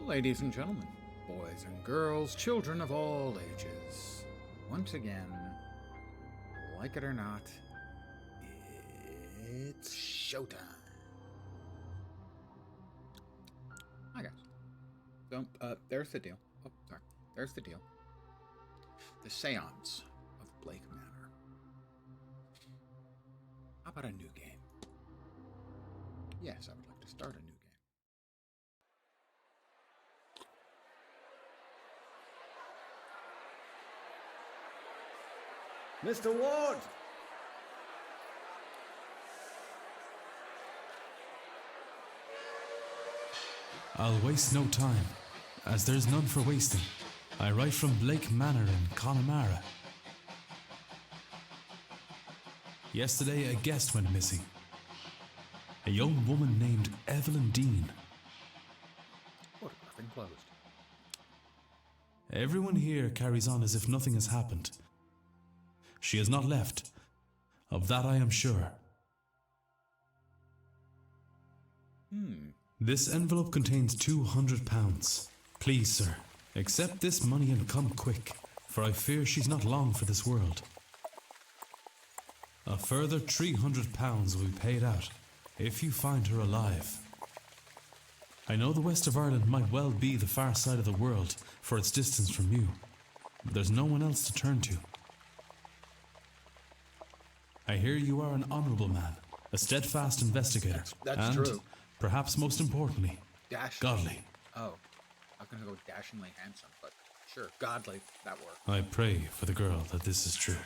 Ladies and gentlemen, boys and girls, children of all ages, once again, like it or not, it's showtime. Hi guys. So, there's the deal. Oh, sorry. There's the deal. The Seance of Blake Manor. How about a new game? Yes, I would like to start a new game. Mr. Ward! I'll waste no time, as there's none for wasting. I write from Blake Manor in Connemara. Yesterday a guest went missing. A young woman named Evelyn Dean. Photograph enclosed. Everyone here carries on as if nothing has happened. She has not left. Of that I am sure. This envelope contains £200. Please, sir, accept this money and come quick, for I fear she's not long for this world. A further £300 will be paid out if you find her alive. I know the west of Ireland might well be the far side of the world for its distance from you, but there's no one else to turn to. I hear you are an honourable man, a steadfast investigator, That's and, true. perhaps most importantly, godly. Oh, I was going to go dashingly handsome, but sure, godly, that works. I pray for the girl that this is true.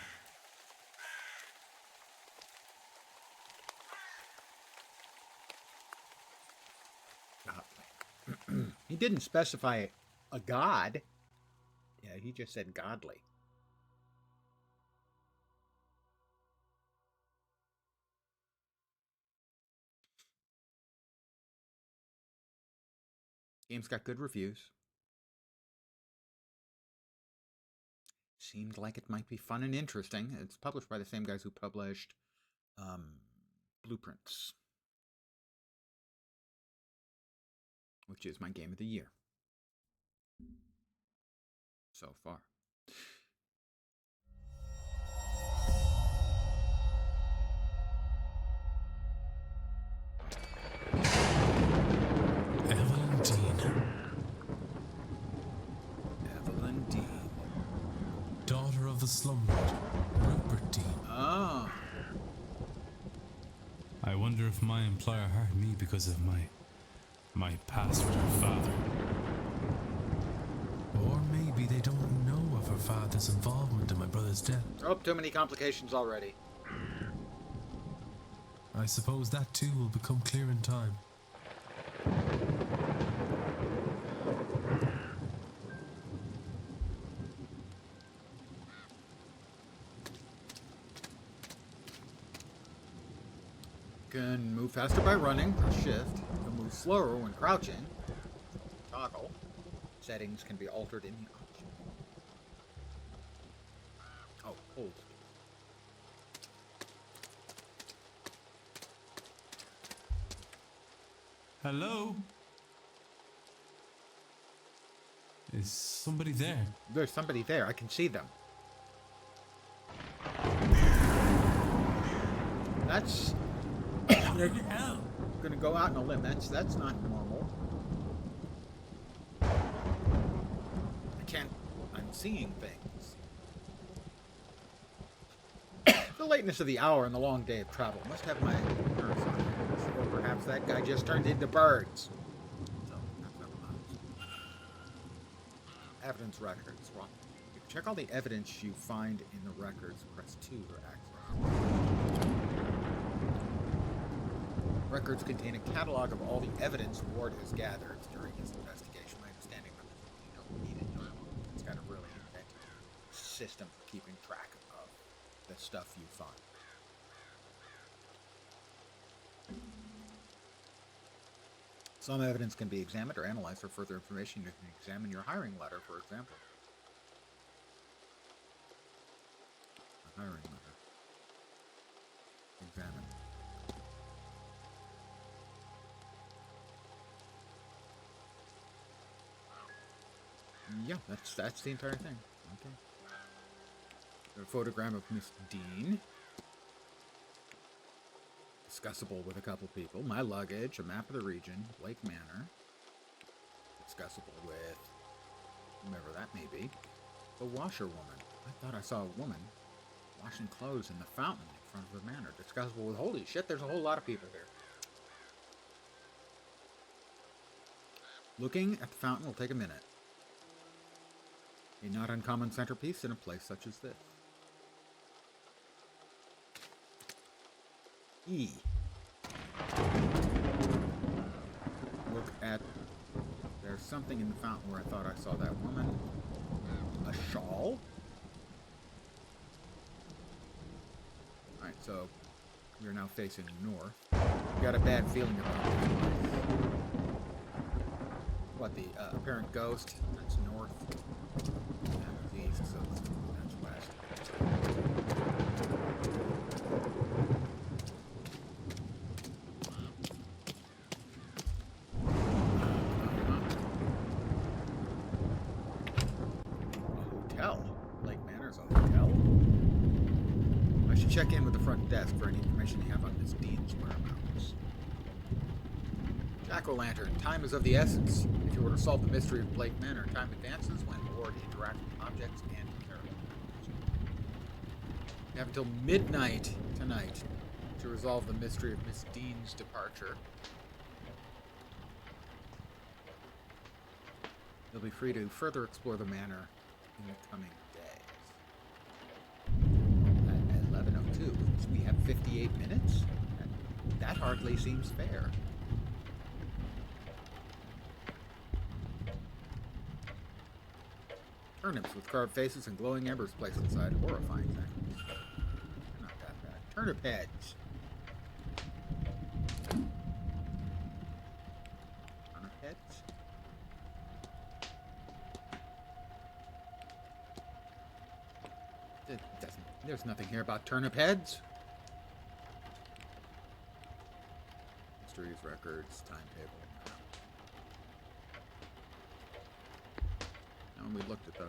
Godly. He didn't specify a god. Yeah, he just said godly. Game's got good reviews. Seemed like it might be fun and interesting. It's published by the same guys who published Blueprints, which is my game of the year so far. Evelyn Dean, Evelyn Dean. daughter of the slumlord, Rupert Dean. Oh. I wonder if my employer hired me because of my past with her father. Or maybe they don't know of her father's involvement in my brother's death. Oh, too many complications already. I suppose that too will become clear in time. Can move faster by running, press shift. Can move slower when crouching. Toggle. Settings can be altered in the option. Oh, hold. Hello? Is somebody there? There's somebody there. I can see them. That's gonna go out on a limb. That's not normal. I'm seeing things. The lateness of the hour and the long day of travel must have my nerves on edge. Or perhaps that guy just turned into birds. So, that's never mind. Evidence records. Well, you can check all the evidence you find in the records. Press 2 to access. Records contain a catalog of all the evidence Ward has gathered during his investigation. My understanding of it, you don't need it. It's got a really inventive system for keeping track of the stuff you find. Some evidence can be examined or analyzed for further information. You can examine your hiring letter, for example. A hiring letter. Examine. Yeah, that's the entire thing. Okay. A photograph of Miss Dean. Discussable with a couple people. My luggage, a map of the region, Blake Manor. Discussable with whomever that may be. The washerwoman. I thought I saw a woman washing clothes in the fountain in front of the manor. Discussable with, holy shit, there's a whole lot of people here. Looking at the fountain will take a minute. A not uncommon centerpiece in a place such as this. E. Look at... There's something in the fountain where I thought I saw that woman. A shawl? Alright, so we're now facing north. I've got a bad feeling about this place. What, the apparent ghost? That's north. That was east, so that's west. Lake Manor's a hotel? I should check in with the front desk for any information you have on Miss Dean's whereabouts. Jack-o'-lantern, time is of the essence. If you were to solve the mystery of Blake Manor, time advances when Ward interacts with objects and characters. You have until midnight tonight to resolve the mystery of Miss Dean's departure. You'll be free to further explore the manor in the coming days. At 11:02, so we have 58 minutes? That hardly seems fair. Turnips with carved faces and glowing embers placed inside. Horrifying things. They're not that bad. Turnip heads. Turnip heads? There's nothing here about turnip heads. Histories, records, timetable. Now we looked at those.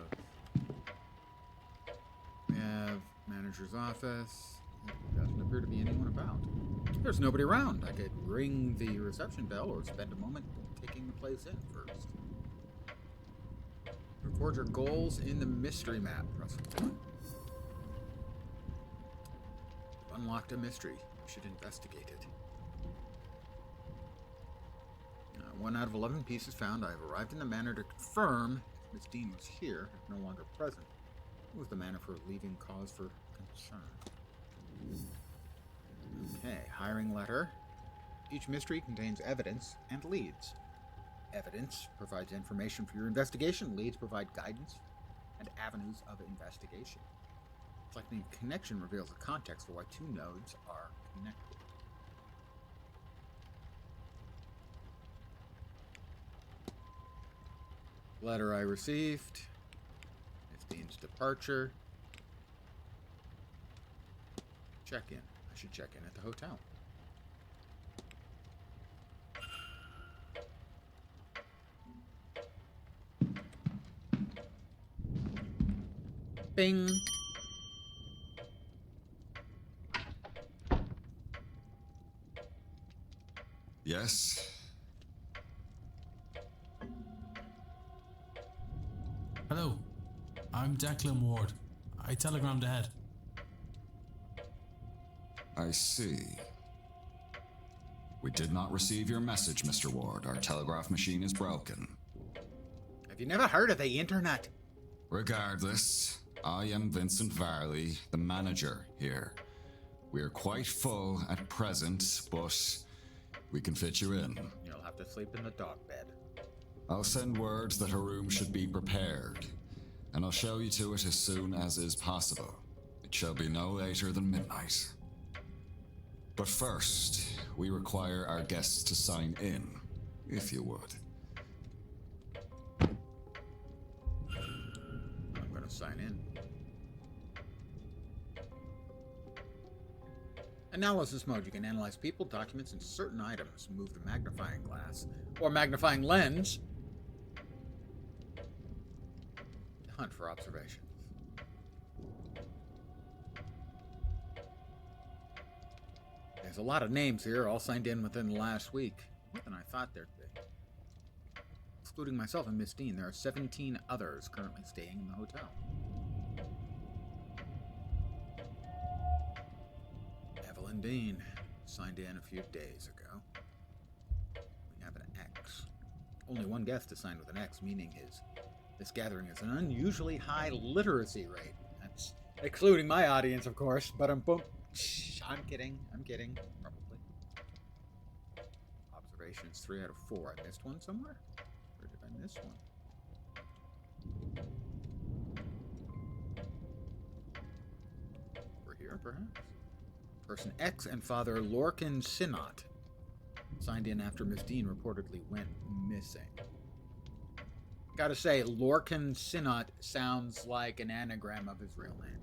We have manager's office. There doesn't appear to be anyone about. There's nobody around. I could ring the reception bell or spend a moment taking the place in first. Record your goals in the mystery map. Press 1. Unlocked a mystery. You should investigate it. 1 out of 11 pieces found. I have arrived in the manor to confirm if Miss Dean was here, if no longer present. What was the manner for leaving cause for concern? Okay, hiring letter. Each mystery contains evidence and leads. Evidence provides information for your investigation. Leads provide guidance and avenues of investigation. Selecting a connection reveals the context for why two nodes are connected. Letter I received. Miss Dean's departure. Check-in. I should check in at the hotel. Bing. Yes? Hello, I'm Declan Ward. I telegrammed ahead. I see. We did not receive your message, Mr. Ward. Our telegraph machine is broken. Have you never heard of the internet? Regardless, I am Vincent Varley, the manager here. We are quite full at present, but we can fit you in. You'll have to sleep in the dog bed. I'll send word that a room should be prepared, and I'll show you to it as soon as is possible. It shall be no later than midnight. But first, we require our guests to sign in, if you would. I'm going to sign in. Analysis mode. You can analyze people, documents, and certain items. Move the magnifying glass or magnifying lens hunt for observations. There's a lot of names here, all signed in within the last week. More than I thought there'd be. Excluding myself and Miss Dean, there are 17 others currently staying in the hotel. Evelyn Dean signed in a few days ago. We have an X. Only one guest is signed with an X, meaning this gathering has an unusually high literacy rate. That's excluding my audience, of course, but I'm kidding, probably. Observations 3 out of 4. I missed one somewhere? Or did I miss one? Over here, perhaps? Person X and Father Lorcan Sinnott signed in after Miss Dean reportedly went missing. Gotta say, Lorcan Sinnott sounds like an anagram of his real name.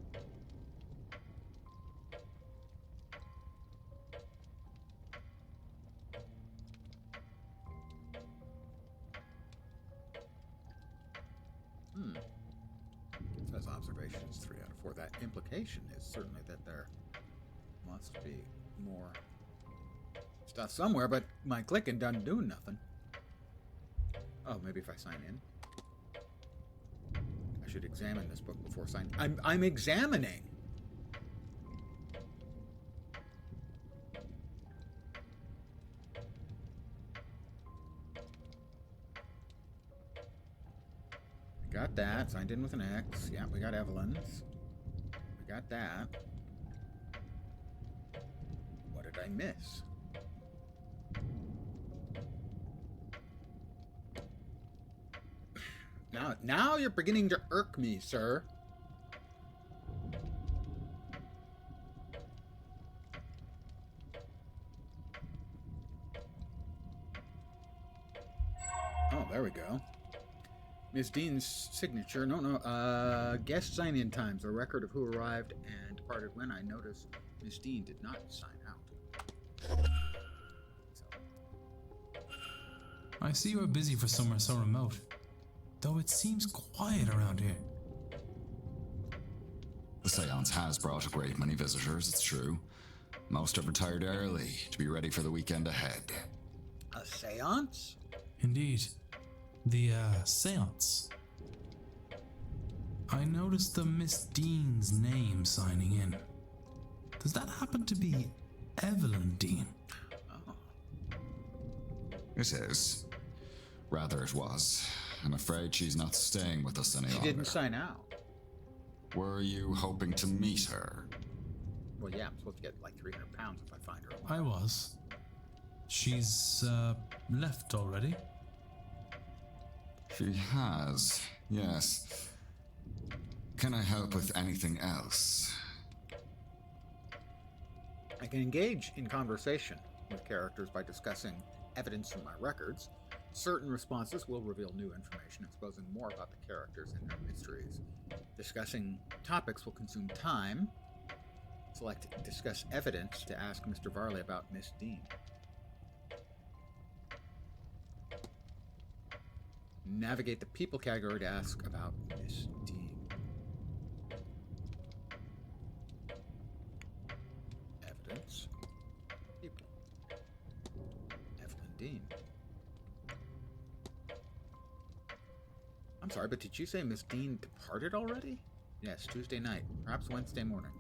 It says observations 3 out of 4. That implication is certainly that there must be more stuff somewhere, but my clicking doesn't do nothing. Oh, maybe if I sign in. I should examine this book before signing. I'm examining. Got that. Signed in with an X. Yeah, we got Evelyn's. We got that. What did I miss? Now you're beginning to irk me, sir. Oh, there we go. Miss Dean's signature. No. Guest sign-in times. A record of who arrived and departed when. I noticed Miss Dean did not sign out. I see you are busy for somewhere so remote, though it seems quiet around here. The Seance has brought a great many visitors, it's true. Most have retired early to be ready for the weekend ahead. A seance? Indeed. The, Seance. I noticed the Miss Dean's name signing in. Does that happen to be Evelyn Dean? Oh. It is. Rather, it was. I'm afraid she's not staying with us any longer. She didn't sign out. Were you hoping to meet her? Well, yeah, I'm supposed to get like 300 pounds if I find her. I was. She's, left already? She has, yes. Can I help with anything else? I can engage in conversation with characters by discussing evidence from my records. Certain responses will reveal new information, exposing more about the characters and their mysteries. Discussing topics will consume time. Select Discuss Evidence to ask Mr. Varley about Miss Dean. Navigate the people category to ask about Miss Dean. Evidence. People. Evelyn Dean. I'm sorry, but did you say Miss Dean departed already? Yes, Tuesday night, perhaps Wednesday morning.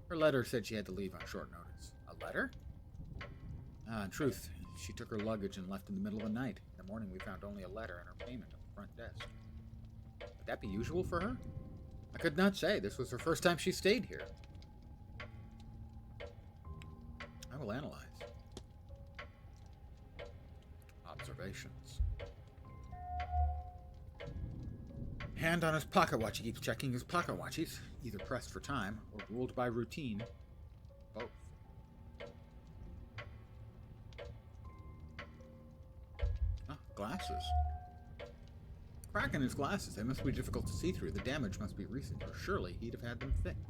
Her letter said she had to leave on short notice. A letter? In truth, she took her luggage and left in the middle of the night. In the morning, we found only a letter and her payment at the front desk. Would that be usual for her? I could not say. This was her first time she stayed here. I will analyze. Observations. Hand on his pocket watch. He keeps checking his pocket watch. He's either pressed for time or ruled by routine. Both. Glasses. Crack in his glasses. They must be difficult to see through. The damage must be recent, or surely he'd have had them fixed.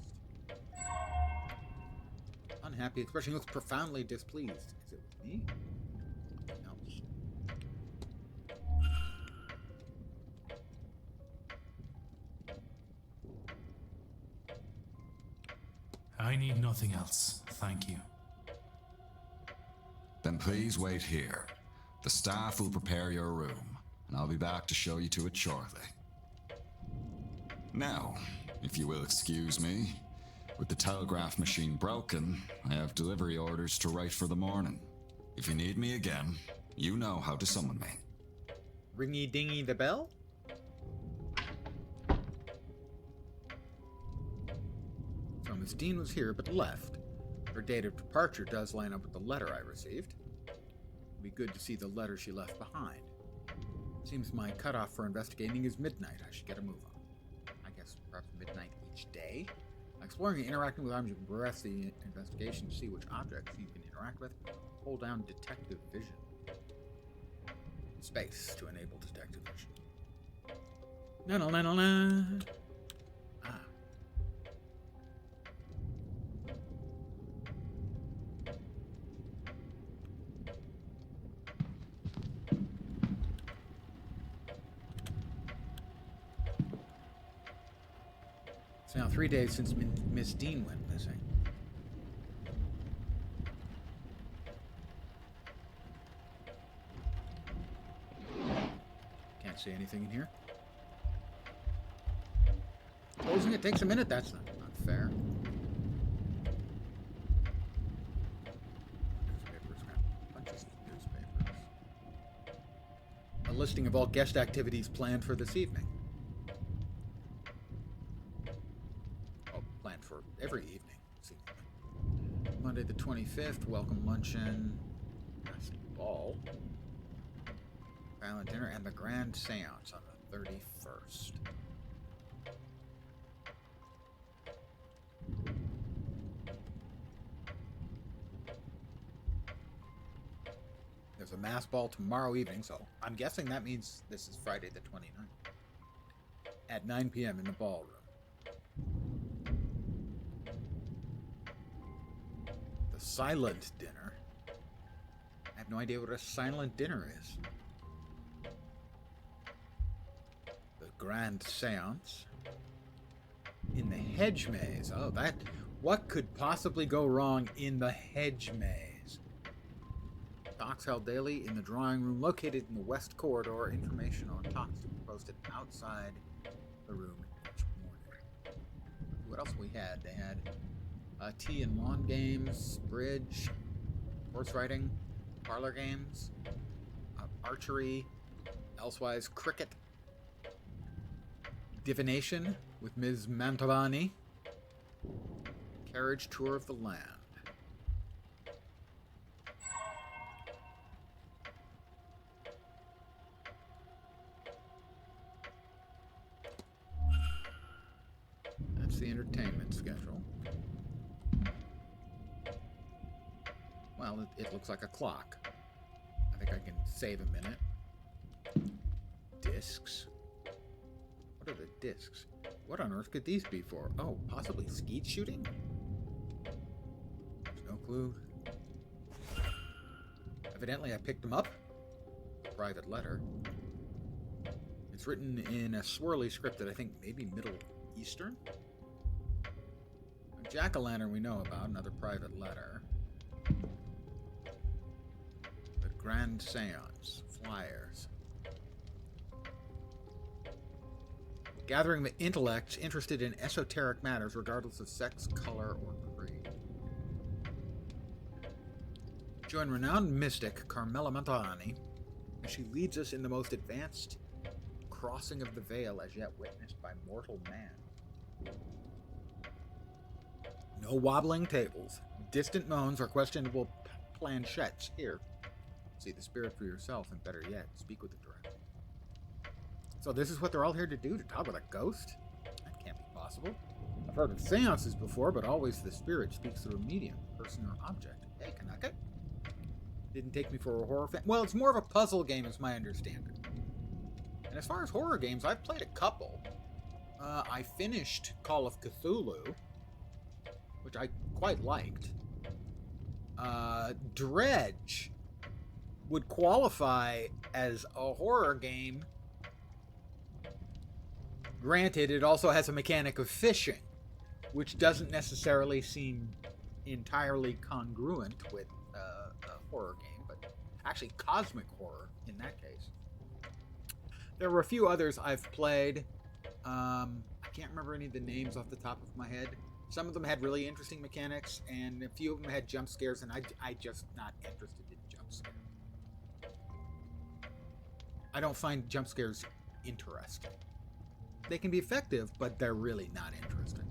Unhappy expression. He looks profoundly displeased. Is it with me? Something else. I need nothing else, thank you. Then please wait here. The staff will prepare your room, and I'll be back to show you to it shortly. Now, if you will excuse me, with the telegraph machine broken, I have delivery orders to write for the morning. If you need me again, you know how to summon me. Ringy dingy the bell? So Miss Dean was here but left. Her date of departure does line up with the letter I received. It'd be good to see the letter she left behind. Seems my cutoff for investigating is midnight. I should get a move on. I guess perhaps midnight each day? Exploring and interacting with items, you can progress the investigation to see which objects you can interact with. Hold down detective vision. Space to enable detective vision. Na-na-na-na-na. Ah. It's now 3 days since Miss Dean went missing. Can't see anything in here. Closing it takes a minute. That's not fair. Newspapers, bunches of newspapers. A listing of all guest activities planned for this evening. For every evening, seemingly. Monday the 25th, welcome luncheon, ball, silent dinner, and the grand seance on the 31st. There's a mass ball tomorrow evening, so I'm guessing that means this is Friday the 29th at 9 p.m. in the ballroom. Silent dinner. I have no idea what a silent dinner is. The grand seance in the hedge maze. Oh, that. What could possibly go wrong in the hedge maze? Talks held daily in the drawing room located in the west corridor. Information on talks to be posted outside the room each morning. What else we had? They had tea and lawn games, bridge, horse riding, parlor games, archery, elsewise cricket, divination with Ms. Mantovani, carriage tour of the land. That's the entertainment schedule. Well, it looks like a clock. I think I can save a minute. Discs. What are the discs? What on earth could these be for? Oh, possibly skeet shooting? There's no clue. Evidently, I picked them up. Private letter. It's written in a swirly script that I think maybe Middle Eastern. A jack-o'-lantern we know about, another private letter. The Grand Seance. Flyers. Gathering the intellects interested in esoteric matters regardless of sex, color, or creed. Join renowned mystic Carmela Mantovani as she leads us in the most advanced crossing of the veil as yet witnessed by mortal man. No wobbling tables, distant moans, or questionable planchettes. Here, see the spirit for yourself, and better yet, speak with it directly. So this is what they're all here to do, to talk with a ghost? That can't be possible. I've heard of seances before, but always the spirit speaks through a medium, person or object. Hey, Kanaka. Didn't take me for a horror fan. Well, it's more of a puzzle game, is my understanding. And as far as horror games, I've played a couple. I finished Call of Cthulhu, which I quite liked. Dredge would qualify as a horror game. Granted, it also has a mechanic of fishing. which doesn't necessarily seem entirely congruent with a horror game, but actually cosmic horror in that case. There were a few others I've played. I can't remember any of the names off the top of my head. Some of them had really interesting mechanics, and a few of them had jump scares, and I just not interested in jump scares. I don't find jump scares interesting. They can be effective, but they're really not interesting.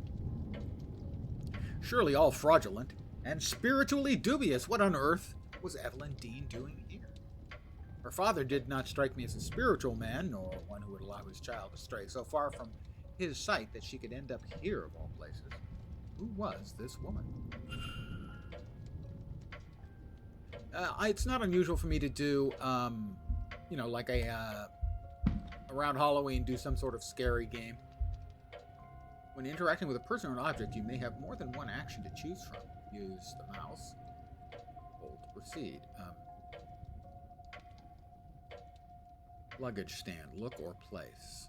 Surely all fraudulent and spiritually dubious. What on earth was Evelyn Dean doing here? Her father did not strike me as a spiritual man, nor one who would allow his child to stray so far from his sight that she could end up here of all places. Who was this woman? It's not unusual for me to do, like around Halloween, do some sort of scary game. When interacting with a person or an object, you may have more than one action to choose from. Use the mouse. Hold to proceed. Luggage stand. Look or place.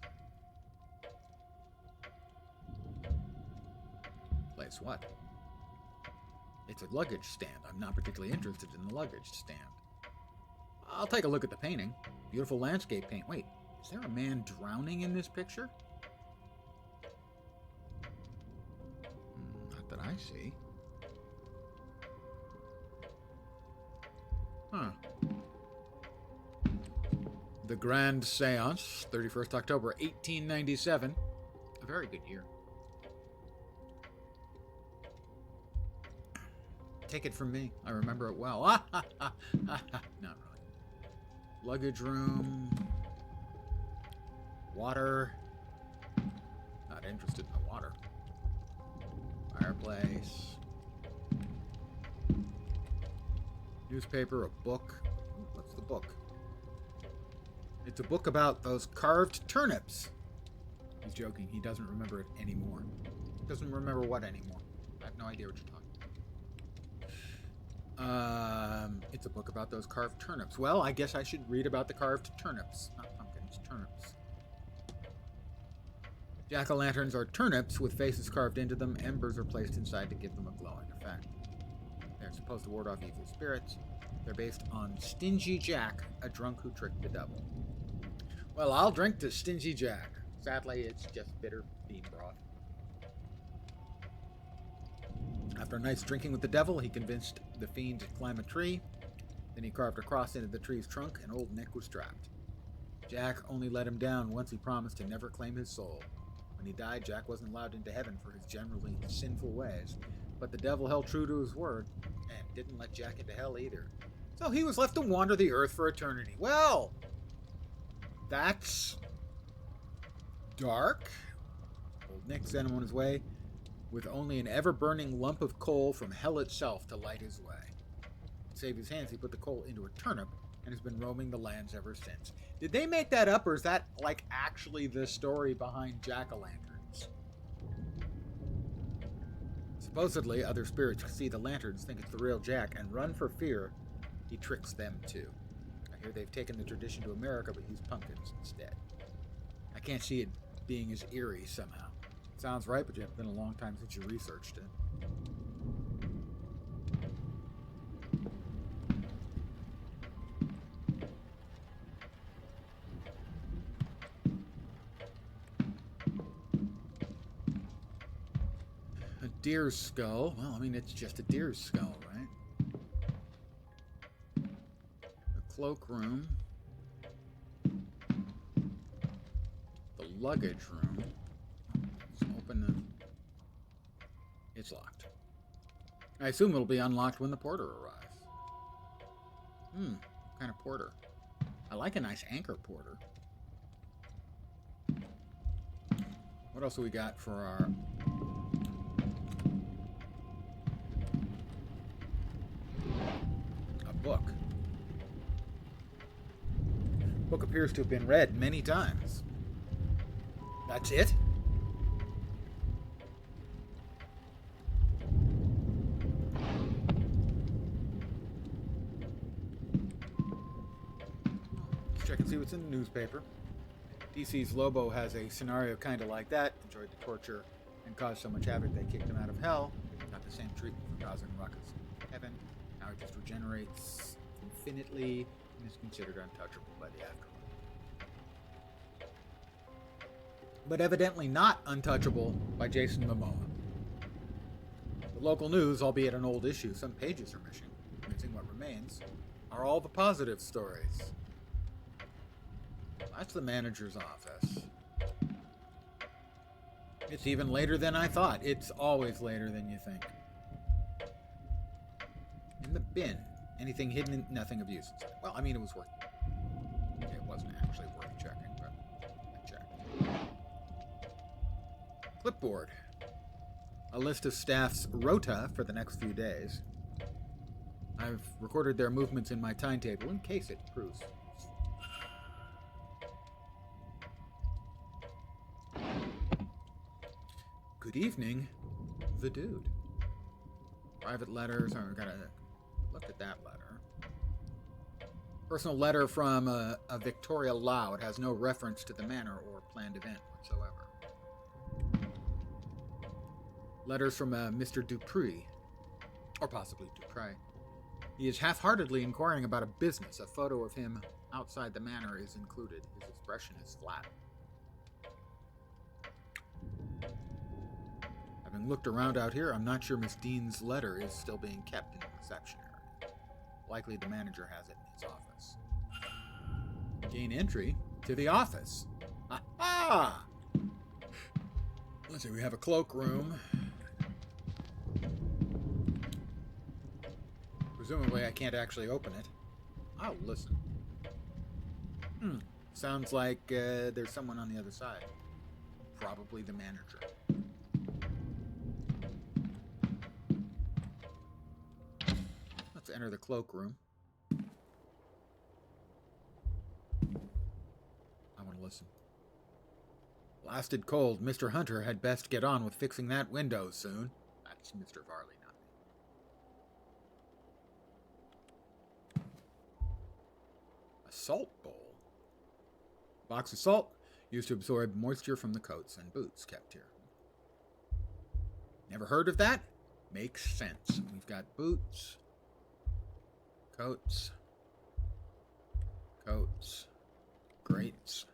Place what? It's a luggage stand. I'm not particularly interested in the luggage stand. I'll take a look at the painting. Beautiful landscape paint. Wait, is there a man drowning in this picture? Not that I see. Huh. The Grand Seance, 31st October, 1897. A very good year. Take it from me. I remember it well. Not really. Luggage room. Water. Not interested in the water. Fireplace. Newspaper, a book. What's the book? It's a book about those carved turnips. He's joking. He doesn't remember it anymore. Doesn't remember what anymore. I have no idea what you're talking about. It's a book about those carved turnips. Well, I guess I should read about the carved turnips. Not pumpkins, turnips. Jack-o'-lanterns are turnips with faces carved into them. Embers are placed inside to give them a glowing effect. They're supposed to ward off evil spirits. They're based on Stingy Jack, a drunk who tricked the devil. Well, I'll drink to Stingy Jack. Sadly, it's just bitter bean broth. After a night's drinking with the devil, he convinced the fiend to climb a tree. Then he carved a cross into the tree's trunk, and old Nick was trapped. Jack only let him down once he promised to never claim his soul. When he died, Jack wasn't allowed into heaven for his generally sinful ways, but the devil held true to his word, and didn't let Jack into hell either. So he was left to wander the earth for eternity. Well, that's dark. Old Nick sent him on his way with only an ever-burning lump of coal from hell itself to light his way. To save his hands, he put the coal into a turnip and has been roaming the lands ever since. Did they make that up, or is that, like, actually the story behind jack-o'-lanterns? Supposedly, other spirits see the lanterns, think it's the real Jack, and run for fear. He tricks them, too. I hear they've taken the tradition to America, but use pumpkins instead. I can't see it being as eerie somehow. Sounds right, but it's been a long time since you researched it. A deer's skull. Well, I mean, it's just a deer's skull, right? The cloakroom. The luggage room. Open the... It's locked. I assume it'll be unlocked when the porter arrives. What kind of porter? I like a nice anchor porter. What else have we got for our... A book. Book appears to have been read many times. That's it? Check and see what's in the newspaper. DC's Lobo has a scenario kind of like that. Enjoyed the torture and caused so much havoc they kicked him out of hell. Got the same treatment for causing ruckus in heaven. Now he just regenerates infinitely and is considered untouchable by the afterlife. But evidently not untouchable by Jason Momoa. The local news, albeit an old issue, some pages are missing. What remains are all the positive stories. That's the manager's office. It's even later than I thought. It's always later than you think. In the bin. Anything hidden in nothing of use inside. Well, I mean, it was worth it. It wasn't actually worth checking, but I checked. Clipboard. A list of staff's rota for the next few days. I've recorded their movements in my timetable in case it proves. Good evening, the dude. Private letters. I gotta look at that letter. Personal letter from a Victoria Lau. It has no reference to the manor or planned event whatsoever. Letters from Mr. Dupree, or possibly Dupre. He is half-heartedly inquiring about a business. A photo of him outside the manor is included. His expression is flat. Having looked around out here, I'm not sure Miss Dean's letter is still being kept in the reception area. Likely the manager has it in his office. Gain entry to the office. Aha! Let's see, we have a cloakroom. Presumably I can't actually open it. I'll listen. Sounds like there's someone on the other side. Probably the manager. Let's enter the cloakroom. I want to listen. Blasted cold. Mr. Hunter had best get on with fixing that window soon. That's Mr. Varley, not me. A salt bowl. Box of salt used to absorb moisture from the coats and boots kept here. Never heard of that? Makes sense. We've got boots, coats, grates,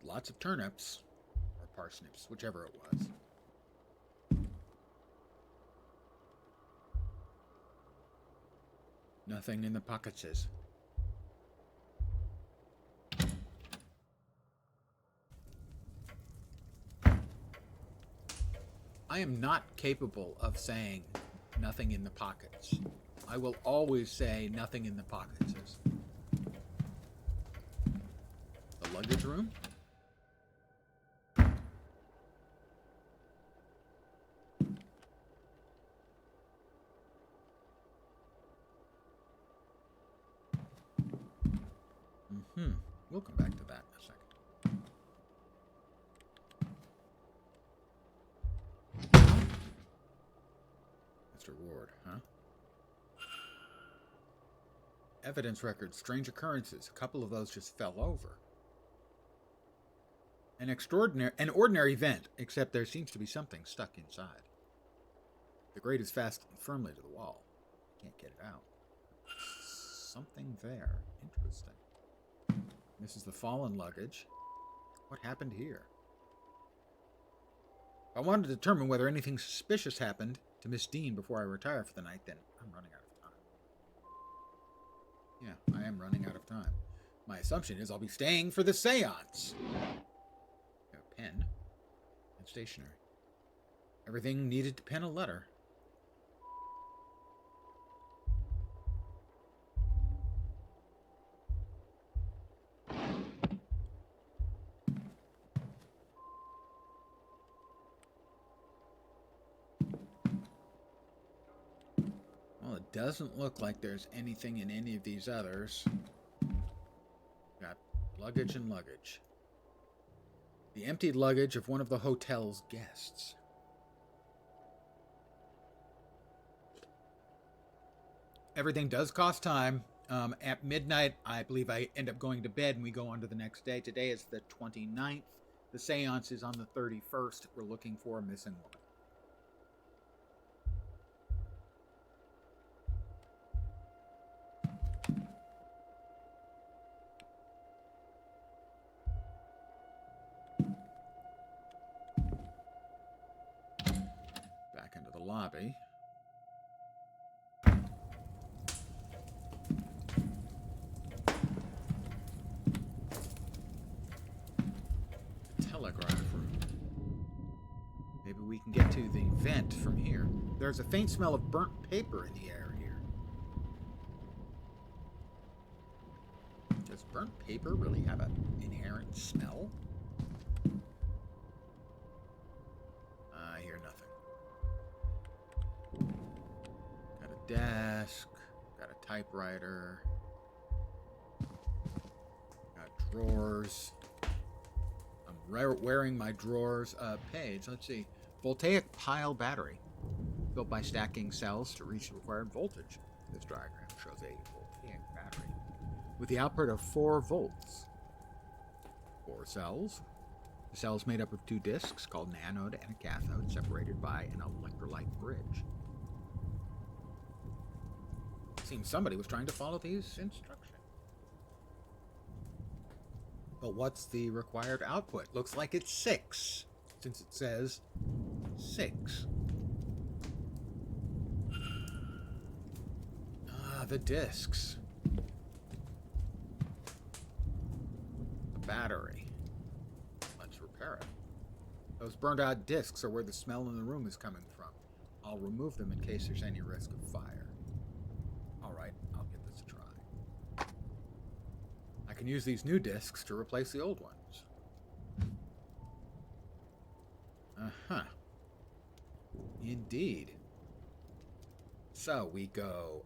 lots of turnips, or parsnips, whichever it was. Nothing in the pockets. I am not capable of saying nothing in the pockets. I will always say nothing in the pockets. The luggage room? We'll come back to that in a second. Mr. Ward, huh? Evidence records, strange occurrences. A couple of those just fell over. An ordinary vent, except there seems to be something stuck inside. The grate is fastened firmly to the wall. Can't get it out. Something there. Interesting. This is the fallen luggage. What happened here? If I wanted to determine whether anything suspicious happened to Miss Dean before I retire for the night, then I'm running out of time. Yeah, I am running out of time. My assumption is I'll be staying for the seance. A pen and stationery. Everything needed to pen a letter. Doesn't look like there's anything in any of these others. Got luggage and luggage. The emptied luggage of one of the hotel's guests. Everything does cost time. At midnight, I believe I end up going to bed and we go on to the next day. Today is the 29th. The seance is on the 31st. We're looking for a missing woman. Back into the lobby. Telegraph room. Maybe we can get to the vent from here. There's a faint smell of burnt paper in the air here. Does burnt paper really have an inherent smell? I hear nothing. Got a desk. Got a typewriter. Got drawers. Wearing my drawers page. Let's see. Voltaic pile battery. Built by stacking cells to reach the required voltage. This diagram shows a voltaic battery with the output of 4 volts. 4 cells. The cells made up of 2 discs called an anode and a cathode, separated by an electrolyte bridge. Seems somebody was trying to follow these instructions. But what's the required output? Looks like it's 6, since it says 6. Ah, the discs. The battery. Let's repair it. Those burned out discs are where the smell in the room is coming from. I'll remove them in case there's any risk of fire. Alright, I'll give this a try. I can use these new discs to replace the old ones. Uh-huh. Indeed. So we go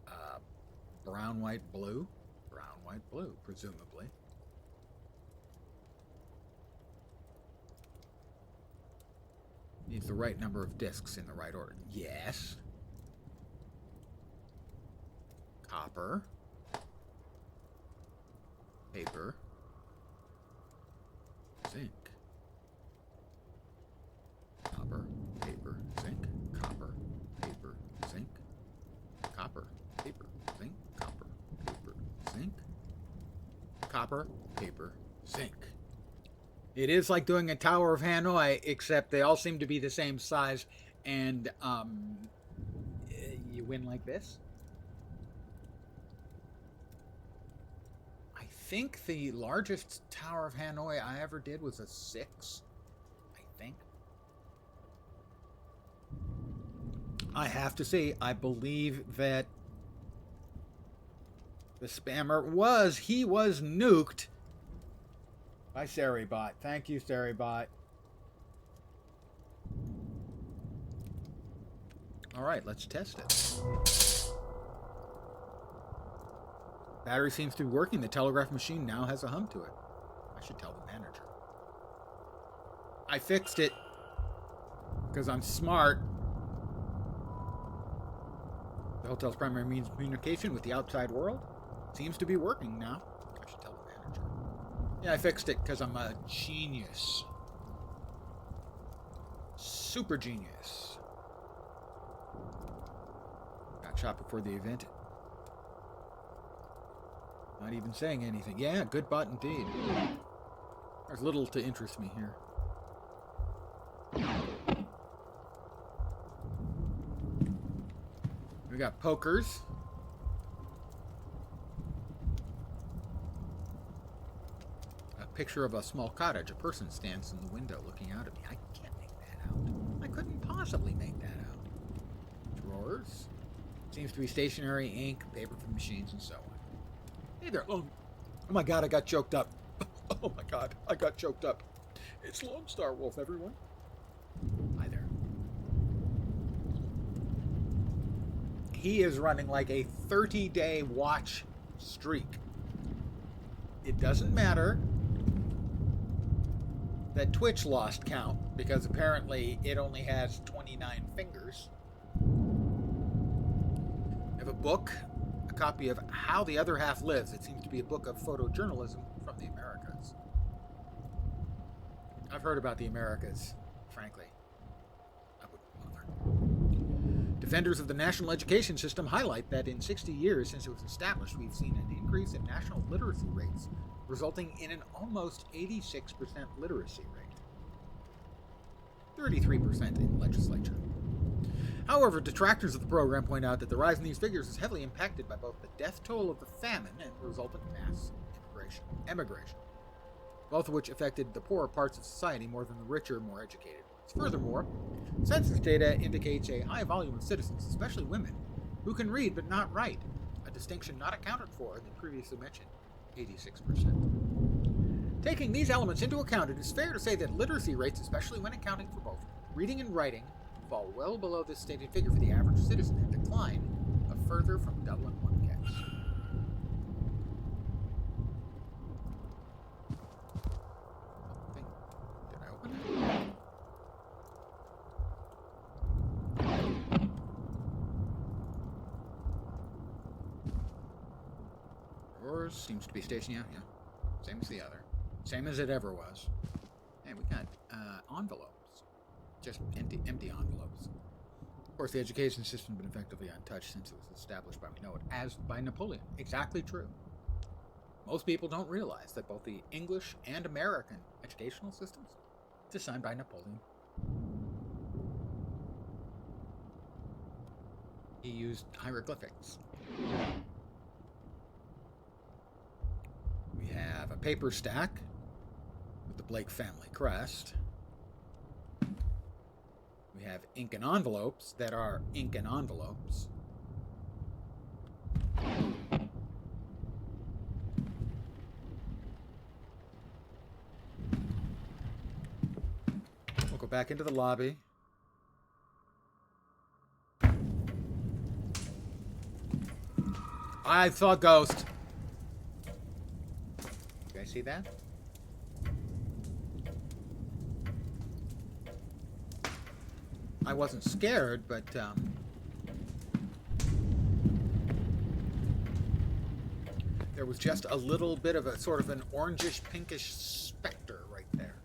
brown, white, blue. Brown, white, blue, presumably. Needs the right number of discs in the right order. Yes. Copper. Paper. Zinc. Copper, paper, zinc. Copper, paper, zinc. Copper, paper, zinc. Copper, paper, zinc. Copper, paper, zinc. It is like doing a Tower of Hanoi, except they all seem to be the same size, and you win like this. I think the largest Tower of Hanoi I ever did was a 6. I think. I have to say, I believe that the spammer was nuked by Seribot. Thank you, Seribot. All right, let's test it. Battery seems to be working. The telegraph machine now has a hum to it. I should tell the manager. I fixed it because I'm smart. The hotel's primary means of communication with the outside world seems to be working now. I should tell the manager. Yeah, I fixed it because I'm a genius. Super genius. Got shot before the event. Not even saying anything. Yeah, good bot indeed. There's little to interest me here. We got pokers. A picture of a small cottage. A person stands in the window looking out at me. I can't make that out. I couldn't possibly make that out. Drawers. Seems to be stationery, ink, paper from machines, and so on. Hey there. Oh my god, I got choked up. Oh my god, I got choked up. It's Lone Star Wolf, everyone. Hi there. He is running like a 30-day watch streak. It doesn't matter that Twitch lost count, because apparently it only has 29 fingers. I have a book, a copy of How the Other Half Lives. It seems to be a book of photojournalism from the Americas. I've heard about the Americas. Frankly, I wouldn't bother. Defenders of the national education system highlight that in 60 years since it was established, we've seen an increase in national literacy rates, resulting in an almost 86% literacy rate. 33% in legislature. However, detractors of the program point out that the rise in these figures is heavily impacted by both the death toll of the famine and resultant mass emigration, both of which affected the poorer parts of society more than the richer, more educated ones. Furthermore, census data indicates a high volume of citizens, especially women, who can read but not write, a distinction not accounted for in the previously mentioned 86%. Taking these elements into account, it is fair to say that literacy rates, especially when accounting for both reading and writing, fall well below this stated figure for the average citizen and decline a further from Dublin one gets. Did I open it? Yours seems to be stationed, yeah. Same as the other. Same as it ever was. Hey, we got envelopes. Just empty envelopes. Of course, the education system has been effectively untouched since it was established by, we know it, as by Napoleon. Exactly true. Most people don't realize that both the English and American educational systems are designed by Napoleon. He used hieroglyphics. We have a paper stack with the Blake family crest. We have ink and envelopes that are ink and envelopes. We'll go back into the lobby. I saw a ghost. You guys see that? I wasn't scared, but there was just a little bit of a sort of an orangish, pinkish specter right there.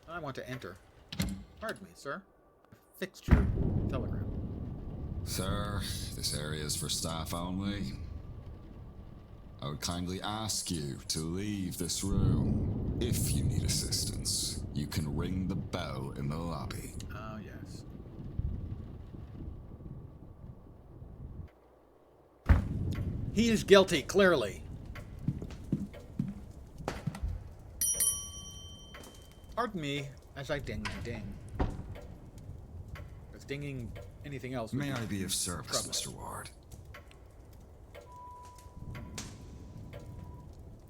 I want to enter. Pardon me, sir. Fixed your telegram. Sir, this area is for staff only. I would kindly ask you to leave this room. If you need assistance, you can ring the bell in the lobby. Oh, yes. He is guilty, clearly. Pardon me as I ding ding. Because dinging anything else would May be I be of service, trouble. Mr. Ward?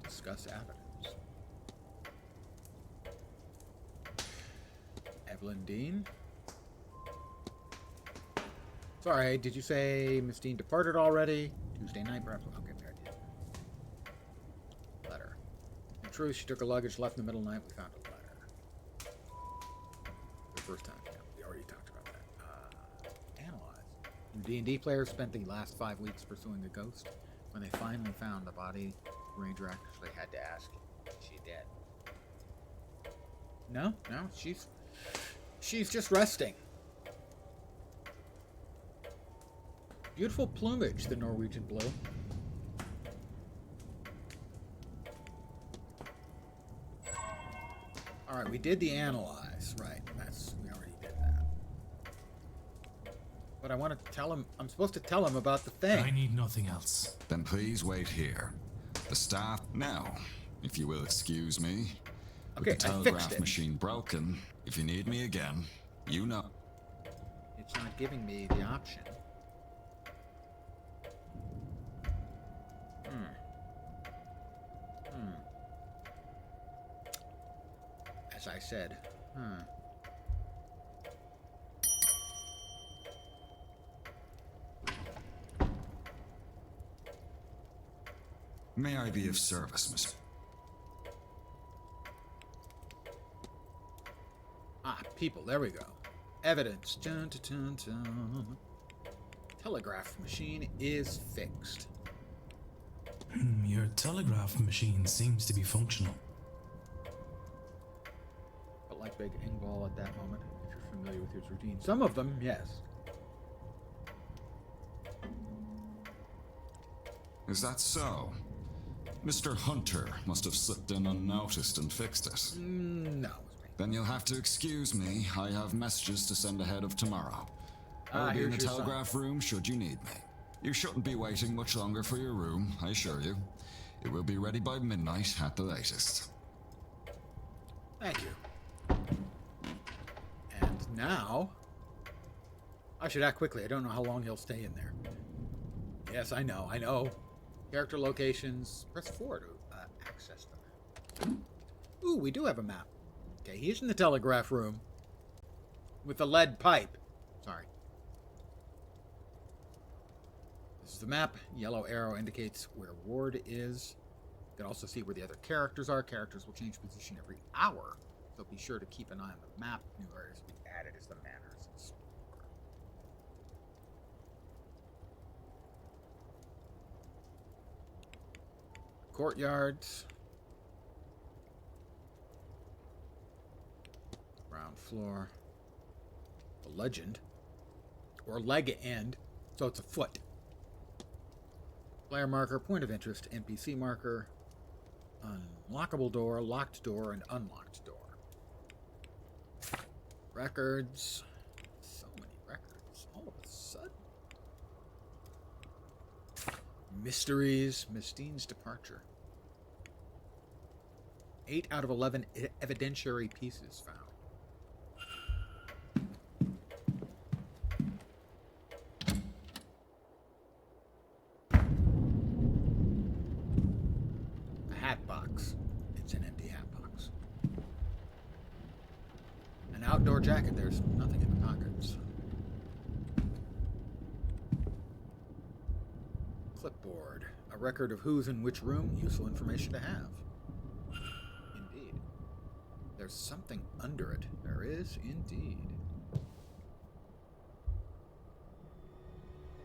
Discuss evidence. Evelyn Dean. Sorry, did you say Miss Dean departed already? Tuesday night, perhaps? Okay, fair idea. Letter. In truth, she took her luggage, left in the middle of the night. We found a letter. The first time, yeah, we already talked about that. Analyze. D&D players spent the last 5 weeks pursuing a ghost. When they finally found the body, the ranger actually had to ask, is she dead? No, she's just resting. Beautiful plumage, the Norwegian blue. All right, we did the analyze, right? We already did that. But I want to tell him. I'm supposed to tell him about the thing. I need nothing else. Then please wait here. The staff now, if you will excuse me. Okay, With the I fixed telegraph it. machine broken, if you need me again, you know. It's not giving me the option. As I said. May I be of service, Mr. People, there we go. Evidence. Dun, dun, dun, dun. Telegraph machine is fixed. Your telegraph machine seems to be functional. But like Big Ingval at that moment, if you're familiar with his routine. Some of them, yes. Is that so? Mr. Hunter must have slipped in unnoticed and fixed it. No, it was me. Then you'll have to excuse me. I have messages to send ahead of tomorrow. I'll be in the here's your telegraph room should you need me. You shouldn't be waiting much longer for your room, I assure you. It will be ready by midnight at the latest. Thank you. And now, I should act quickly. I don't know how long he'll stay in there. Yes, I know. Character locations. Press 4 to access them. Ooh, we do have a map. Okay, he's in the telegraph room with the lead pipe. Sorry. This is the map. Yellow arrow indicates where Ward is. You can also see where the other characters are. Characters will change position every hour, so be sure to keep an eye on the map. New areas will be added as the manors explore. Courtyards. Ground floor. The legend. Or leg end, so it's a foot. Player marker, point of interest, NPC marker, unlockable door, locked door, and unlocked door. Records. So many records all of a sudden. Mysteries. Miss Dean's departure. 8 out of 11 evidentiary pieces found. A hat box. It's an empty hat box. An outdoor jacket. There's nothing in the pockets. Clipboard. A record of who's in which room. Useful information to have. Indeed. There's something under it. There is indeed.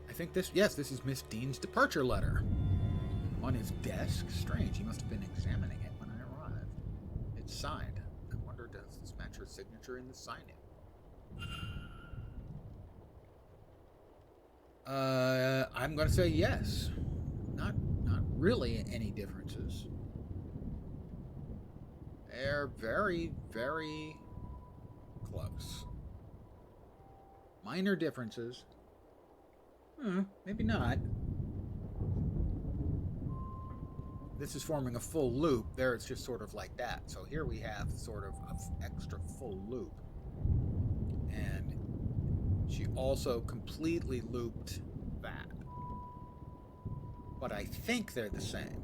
I think this is Miss Dean's departure letter. On his desk. Strange, he must have been examining it when I arrived. It's signed. I wonder, does this match her signature in the sign-in? I'm going to say yes. Not really any differences. They're very, very close. Minor differences. Maybe not. This is forming a full loop. There it's just sort of like that. So here we have sort of an extra full loop. And she also completely looped that. But I think they're the same.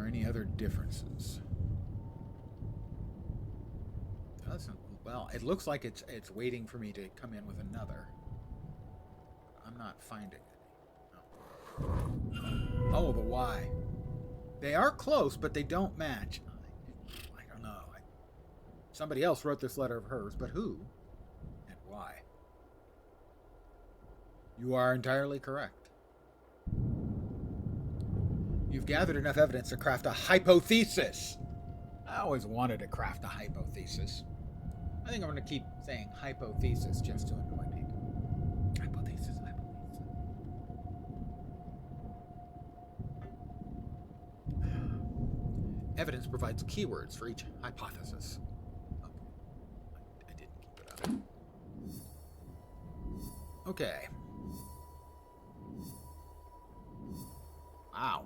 Any other differences? Well, it looks like it's waiting for me to come in with another. I'm not finding it. No. Oh, the Y. They are close, but they don't match. I don't know. Somebody else wrote this letter of hers, but who and why? You are entirely correct. You've gathered enough evidence to craft a hypothesis. I always wanted to craft a hypothesis. I think I'm going to keep saying hypothesis just to annoy people. Hypothesis. Evidence provides keywords for each hypothesis. Okay. I didn't keep it up. Okay. Wow.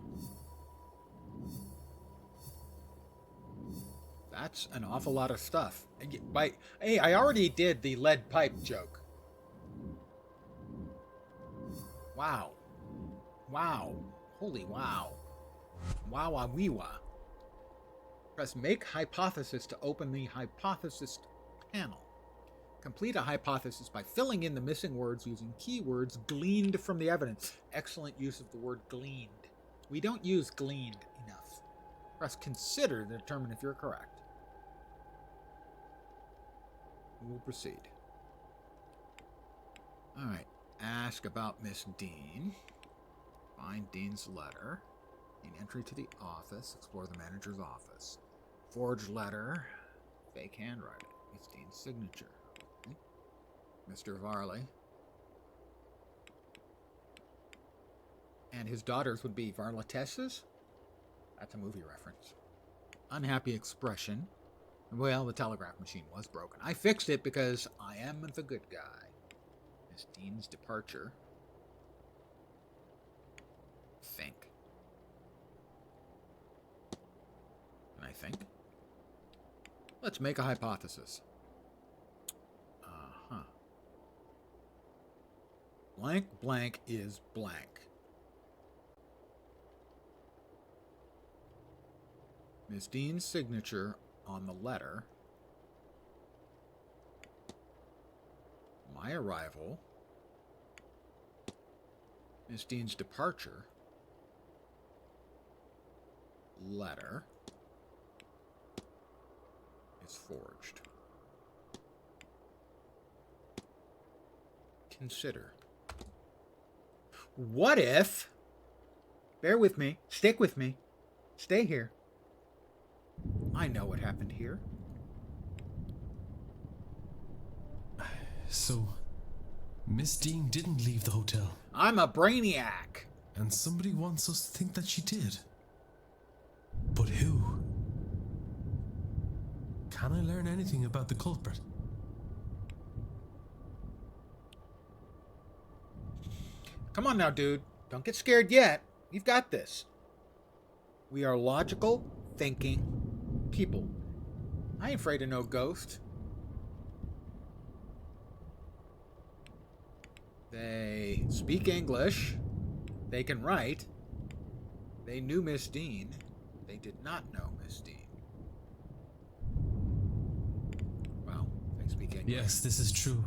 That's an awful lot of stuff. Hey, I already did the lead pipe joke. Wow. Wow. Holy wow. Wow-wah-wee-wah. Press Make Hypothesis to open the Hypothesis panel. Complete a hypothesis by filling in the missing words using keywords gleaned from the evidence. Excellent use of the word gleaned. We don't use gleaned enough. Press consider to determine if you're correct. We will proceed. Alright. Ask about Miss Dean. Find Dean's letter. Gain entry to the office. Explore the manager's office. Forged letter. Fake handwriting. Miss Dean's signature. Okay. Mr. Varley. And his daughters would be Varletesses? That's a movie reference. Unhappy expression. Well, the telegraph machine was broken. I fixed it because I am the good guy. Miss Dean's departure. Think. Can I think? Let's make a hypothesis. Blank blank is blank. Miss Dean's signature on the letter. My arrival. Miss Dean's departure. Letter. Is forged. Consider. What if... Bear with me. Stick with me. Stay here. I know what happened here. So, Miss Dean didn't leave the hotel. I'm a brainiac. And somebody wants us to think that she did. But who? Can I learn anything about the culprit? Come on now, dude. Don't get scared yet. You've got this. We are logical, thinking people. I ain't afraid of no ghost. They speak English. They can write. They knew Miss Dean. They did not know Miss Dean. Well, they speak English. Yes, this is true.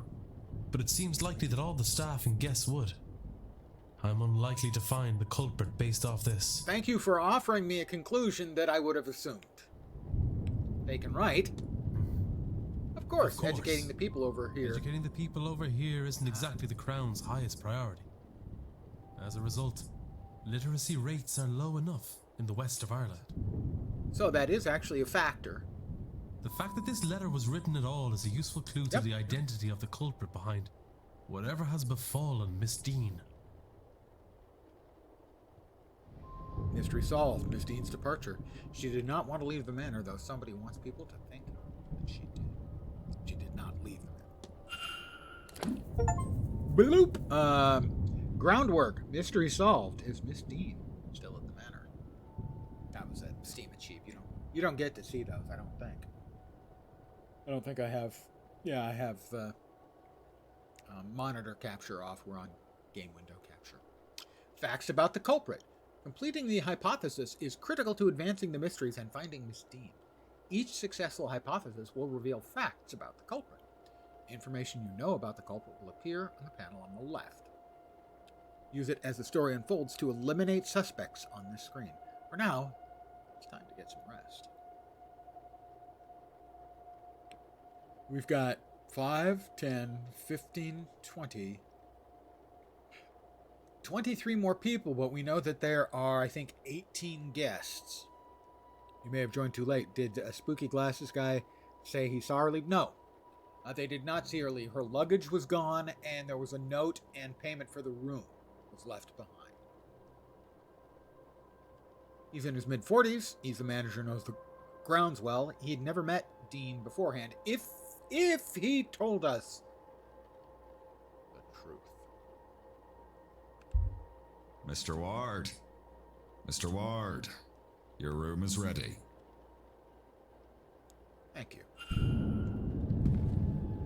But it seems likely that all the staff and guests would. I'm unlikely to find the culprit based off this. Thank you for offering me a conclusion that I would have assumed. They can write. Of course, educating the people over here. Educating the people over here isn't exactly the Crown's highest priority. As a result, literacy rates are low enough in the west of Ireland. So that is actually a factor. The fact that this letter was written at all is a useful clue to the identity of the culprit behind whatever has befallen Miss Dean. Mystery solved. Miss Dean's departure. She did not want to leave the manor, though somebody wants people to think that she did. She did not leave the manor. Bloop! Groundwork. Mystery solved. Is Miss Dean still at the manor? That was at Steam and Cheap. You don't get to see those, I don't think. I don't think I have... Yeah, I have monitor capture off. We're on game window capture. Facts about the culprit. Completing the hypothesis is critical to advancing the mysteries and finding Miss Dean. Each successful hypothesis will reveal facts about the culprit. Information you know about the culprit will appear on the panel on the left. Use it as the story unfolds to eliminate suspects on this screen. For now, it's time to get some rest. We've got 5, 10, 15, 20... 23 more people, but we know that there are, I think, 18 guests. You may have joined too late. Did a spooky glasses guy say he saw her leave? No. They did not see her leave. Her luggage was gone, and there was a note and payment for the room was left behind. He's in his mid-40s. He's the manager, knows the grounds well. He had never met Dean beforehand. If he told us the truth. Mr. Ward. Mr. Ward. Your room is ready. Thank you.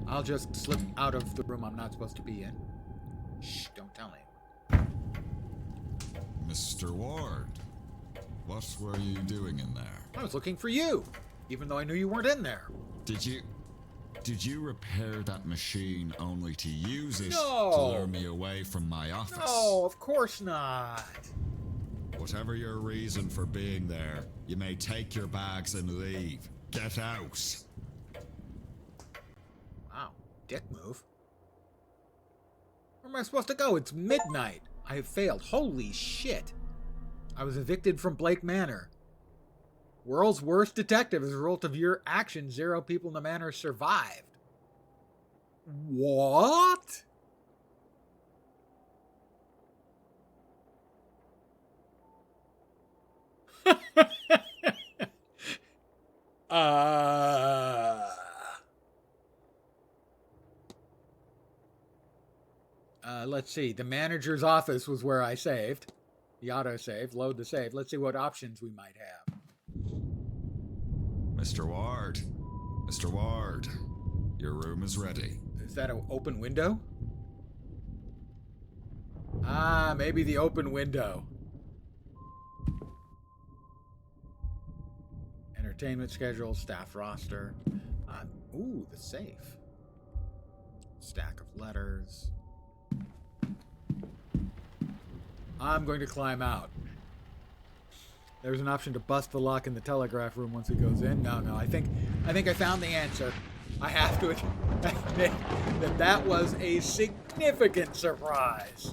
I'll just slip out of the room I'm not supposed to be in. Shh, don't tell anyone. Mr. Ward. What were you doing in there? I was looking for you, even though I knew you weren't in there. Did you repair that machine only to use it No. to lure me away from my office? No, of course not. Whatever your reason for being there, you may take your bags and leave. Get out. Wow, dick move. Where am I supposed to go? It's midnight. I have failed. Holy shit. I was evicted from Blake Manor. World's worst detective. As a result of your actions, 0 people in the manor survived. What? Let's see. The manager's office was where I saved. The autosave. Load the save. Let's see what options we might have. Mr. Ward. Mr. Ward. Your room is ready. Is that an open window? Ah, maybe the open window. Entertainment schedule, staff roster. Ooh, the safe. Stack of letters. I'm going to climb out. There's an option to bust the lock in the telegraph room once he goes in. No, I think I found the answer. I have to admit that was a significant surprise.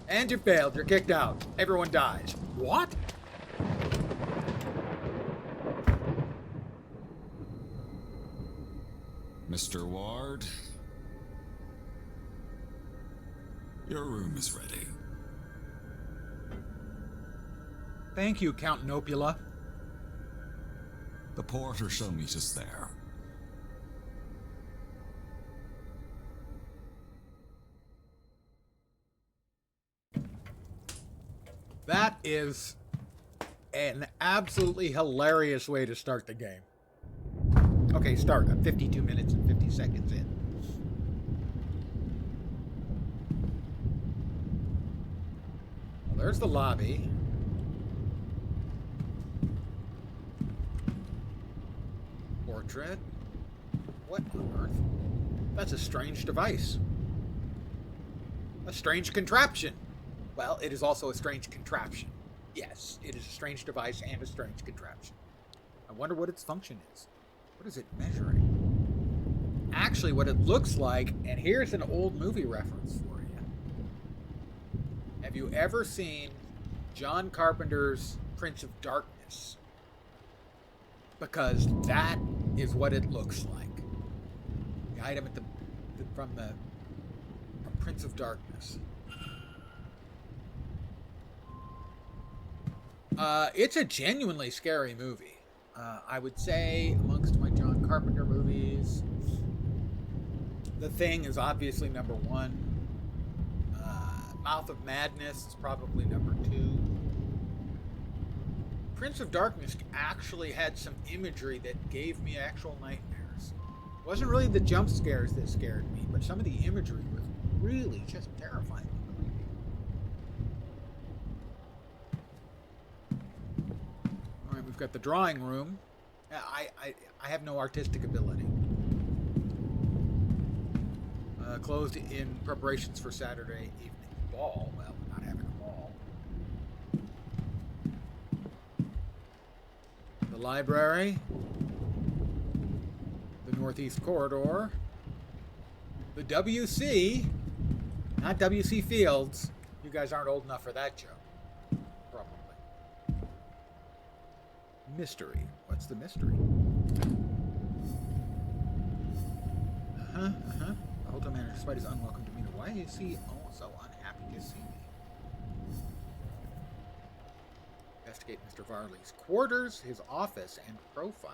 And you failed. You're kicked out. Everyone dies. What? Mr. Ward. Your room is ready. Thank you, Count Nopula. The porter shall meet us there. That is an absolutely hilarious way to start the game. Okay, start. I'm 52 minutes and 50 seconds in. Well, there's the lobby. Portrait. What on earth? That's a strange device. A strange contraption. Well, it is also a strange contraption. Yes, it is a strange device and a strange contraption. I wonder what its function is. What is it measuring? Actually, what it looks like, and here's an old movie reference for you. Have you ever seen John Carpenter's Prince of Darkness? Because that is what it looks like. The item at from Prince of Darkness. It's a genuinely scary movie. I would say amongst my John Carpenter movies, The Thing is obviously number 1. Mouth of Madness is probably number 2. Prince of Darkness actually had some imagery that gave me actual nightmares. It wasn't really the jump scares that scared me, but some of the imagery was really just terrifying. All right, we've got the drawing room. I have no artistic ability. Closed in preparations for Saturday evening ball. Well, we're not having a ball. The library. The Northeast Corridor. The WC. Not WC Fields. You guys aren't old enough for that joke. Probably. Mystery. What's the mystery? The hotel manager, despite his unwelcome demeanor, why is he so unhappy to see me? Investigate Mr. Varley's quarters, his office, and profile.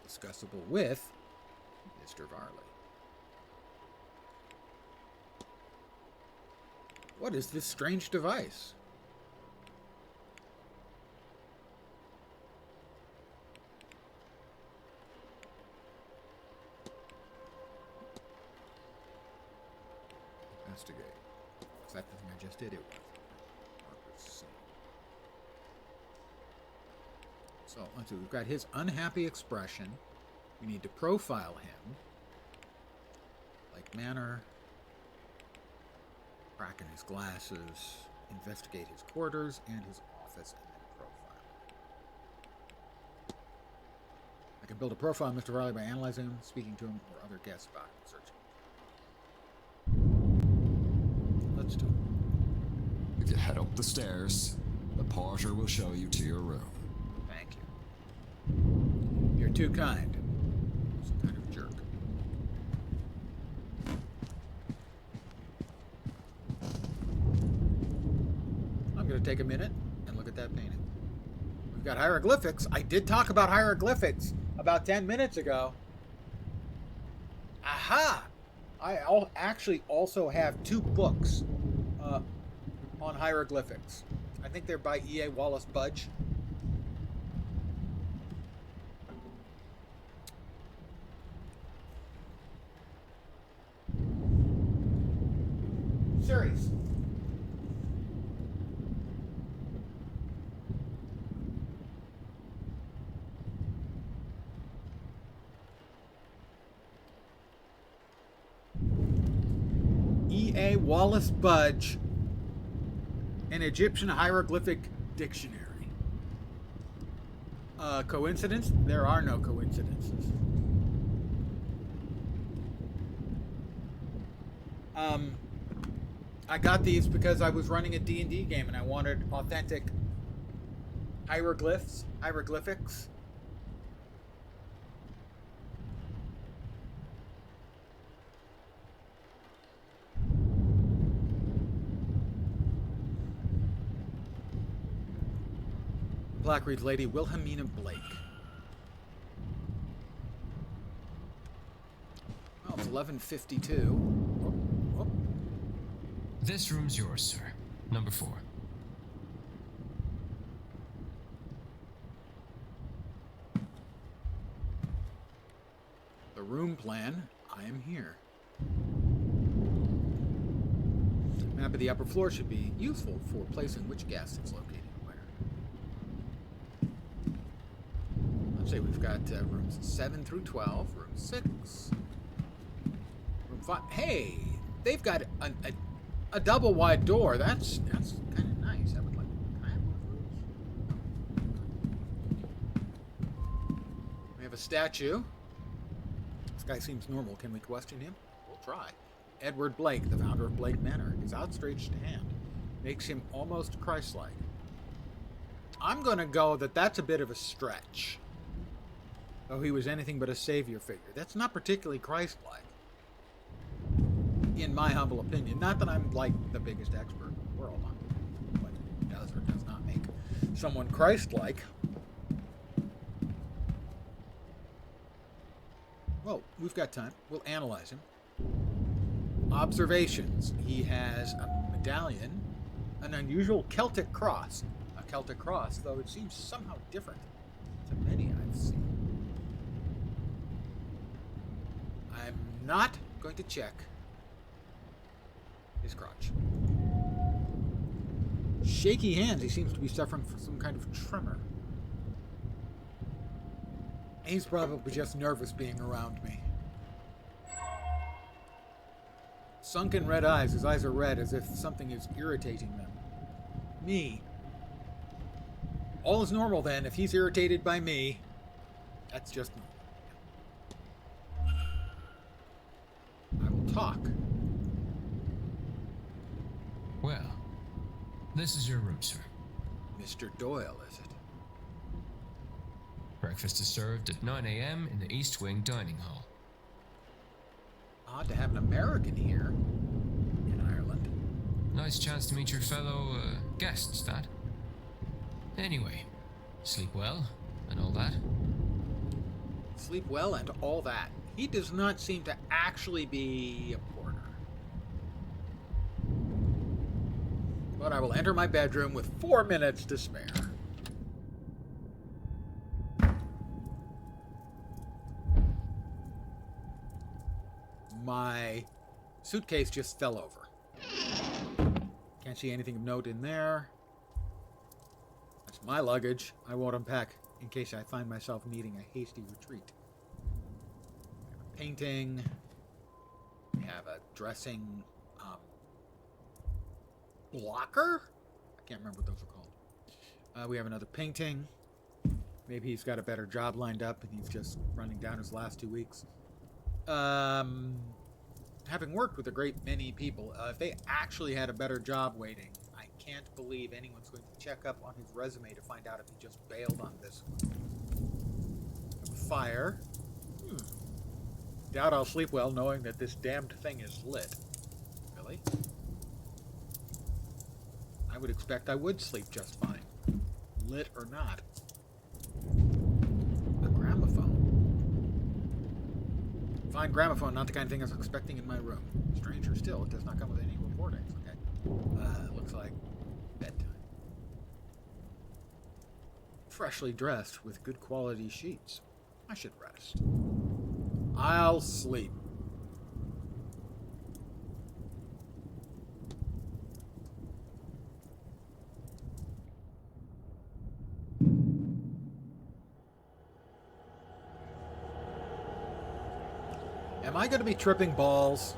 Discussable with Mr. Varley. What is this strange device? Investigate. Was that the thing I just did? It was. So let's see. We've got his unhappy expression. We need to profile him. Like Manor. Crack in his glasses. Investigate his quarters and his office, and then profile. I can build a profile of Mr. Riley by analyzing him, speaking to him, or other guests about him, searching. Let's do it. If you head up the stairs, the porter will show you to your room. Thank you. You're too kind. Some kind of jerk. I'm going to take a minute and look at that painting. We've got hieroglyphics. I did talk about hieroglyphics about 10 minutes ago. Aha! I actually also have 2 books on hieroglyphics. I think they're by E.A. Wallace Budge. Series. E.A. Wallace Budge, an Egyptian hieroglyphic dictionary. Coincidence? There are no coincidences. I got these because I was running a D&D game and I wanted authentic hieroglyphics. Plaque reads Lady Wilhelmina Blake. Oh, it's 11:52. Oh. This room's yours, sir. Number 4. The room plan. I am here. Map of the upper floor should be useful for placing which guest is located where. Let's say we've got rooms 7 through 12, room 6, room 5. Hey, they've got a double wide door. That's kind of nice. I would like. Can I have one of those? We have a statue. This guy seems normal. Can we question him? We'll try. Edward Blake, the founder of Blake Manor. His outstretched hand makes him almost Christ-like. I'm going to go that that's a bit of a stretch. Though he was anything but a savior figure. That's not particularly Christ-like. In my humble opinion. Not that I'm like the biggest expert in the world on what does or does not make someone Christ-like. Well, we've got time. We'll analyze him. Observations. He has a medallion, an unusual Celtic cross. A Celtic cross, though it seems somehow different to many I've seen. I'm not going to check his crotch. Shaky hands. He seems to be suffering from some kind of tremor. He's probably just nervous being around me. Sunken red eyes. His eyes are red as if something is irritating them. Me. All is normal then. If he's irritated by me, that's just normal. I will talk. Well, this is your room, sir. Mr. Doyle, is it? Breakfast is served at 9 a.m. in the East Wing Dining Hall. Odd to have an American here in Ireland. Nice chance to meet your fellow guests, that. Anyway, sleep well and all that. Sleep well and all that. He does not seem to actually be a porter. But I will enter my bedroom with 4 minutes to spare. My suitcase just fell over. Can't see anything of note in there. That's my luggage. I won't unpack in case I find myself needing a hasty retreat. We have a painting. We have a dressing blocker? I can't remember what those are called. We have another painting. Maybe he's got a better job lined up and he's just running down his last 2 weeks. Having worked with a great many people, if they actually had a better job waiting, I can't believe anyone's going to check up on his resume to find out if he just bailed on this one. Fire. Doubt I'll sleep well knowing that this damned thing is lit. Really? I would expect I would sleep just fine. Lit or not. A gramophone. Fine gramophone, not the kind of thing I was expecting in my room. Stranger still, it does not come with any recordings. Okay. Looks like bedtime. Freshly dressed with good quality sheets. I should rest. I'll sleep. Am I going to be tripping balls?